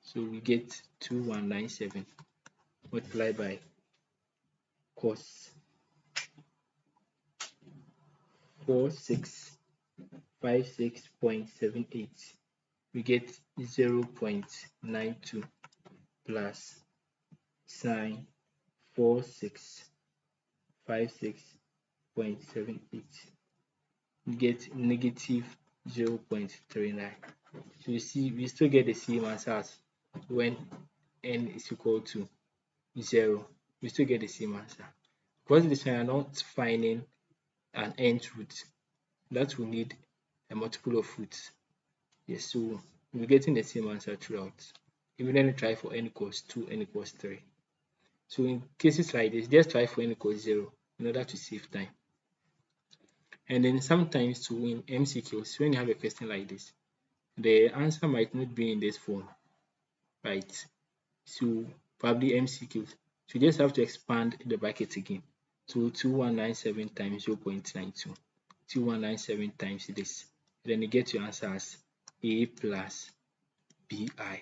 So we get 2197 multiplied by cos 4656.78. We get 0.92 plus sine 4656.78. We get negative 0.39. So you see, we still get the same answer as when n is equal to 0. We still get the same answer. Because this one are not finding an nth root, that will need a multiple of roots. Yes, so we're getting the same answer throughout. Even try for n equals 2, n equals 3. So in cases like this, just try for n equals 0 in order to save time. And then sometimes to win MCQs, when you have a question like this, the answer might not be in this form, right? So probably MCQs. So you just have to expand the bracket again. So 2197 times 0.92. 2197 times this. Then you get your answer as A plus BI.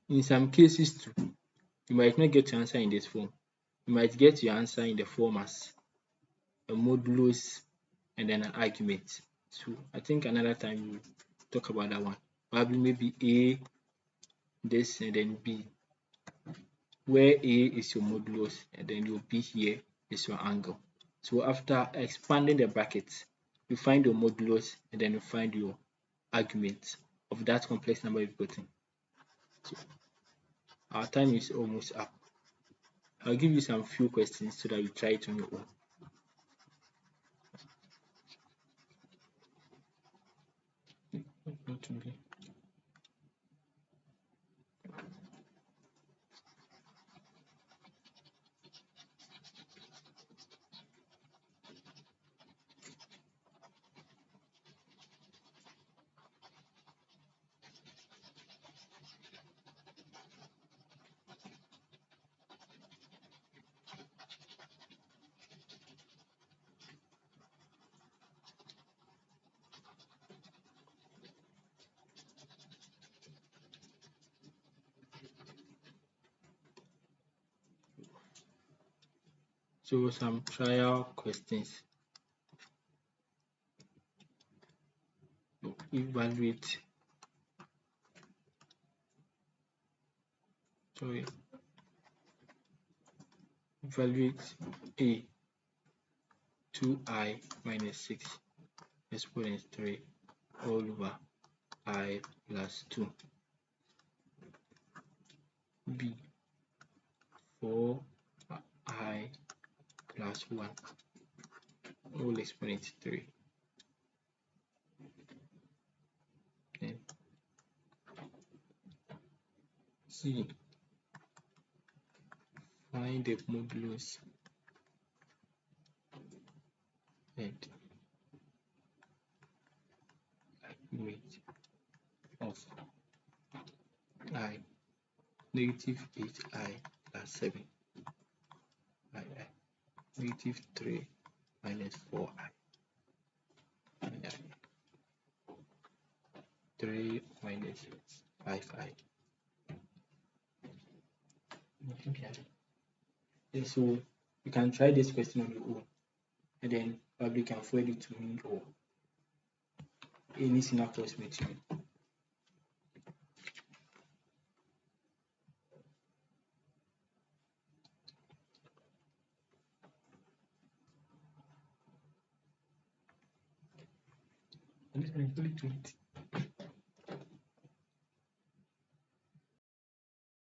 In some cases too, you might not get your answer in this form. You might get your answer in the form as a modulus and then an argument. So I think another time we'll talk about that one. Probably maybe A, this, and then B, where A is your modulus and then your B here is your angle. So after expanding the brackets, you find your modulus and then you find your argument of that complex number you've gotten. So our time is almost up. I'll give you some few questions so that you try it on your own. So some trial questions. Evaluate a 2I minus 6 exponent 3 all over I plus 2. B 4I plus 1 all exponent 3. Then C, find the modulus and limit of I negative 8I plus 7 I negative 3 minus 4I 3 minus 5I. Okay. And so you can try this question on your own, and then probably you can forward it to me or any senior classmate to you. And this one is only 20.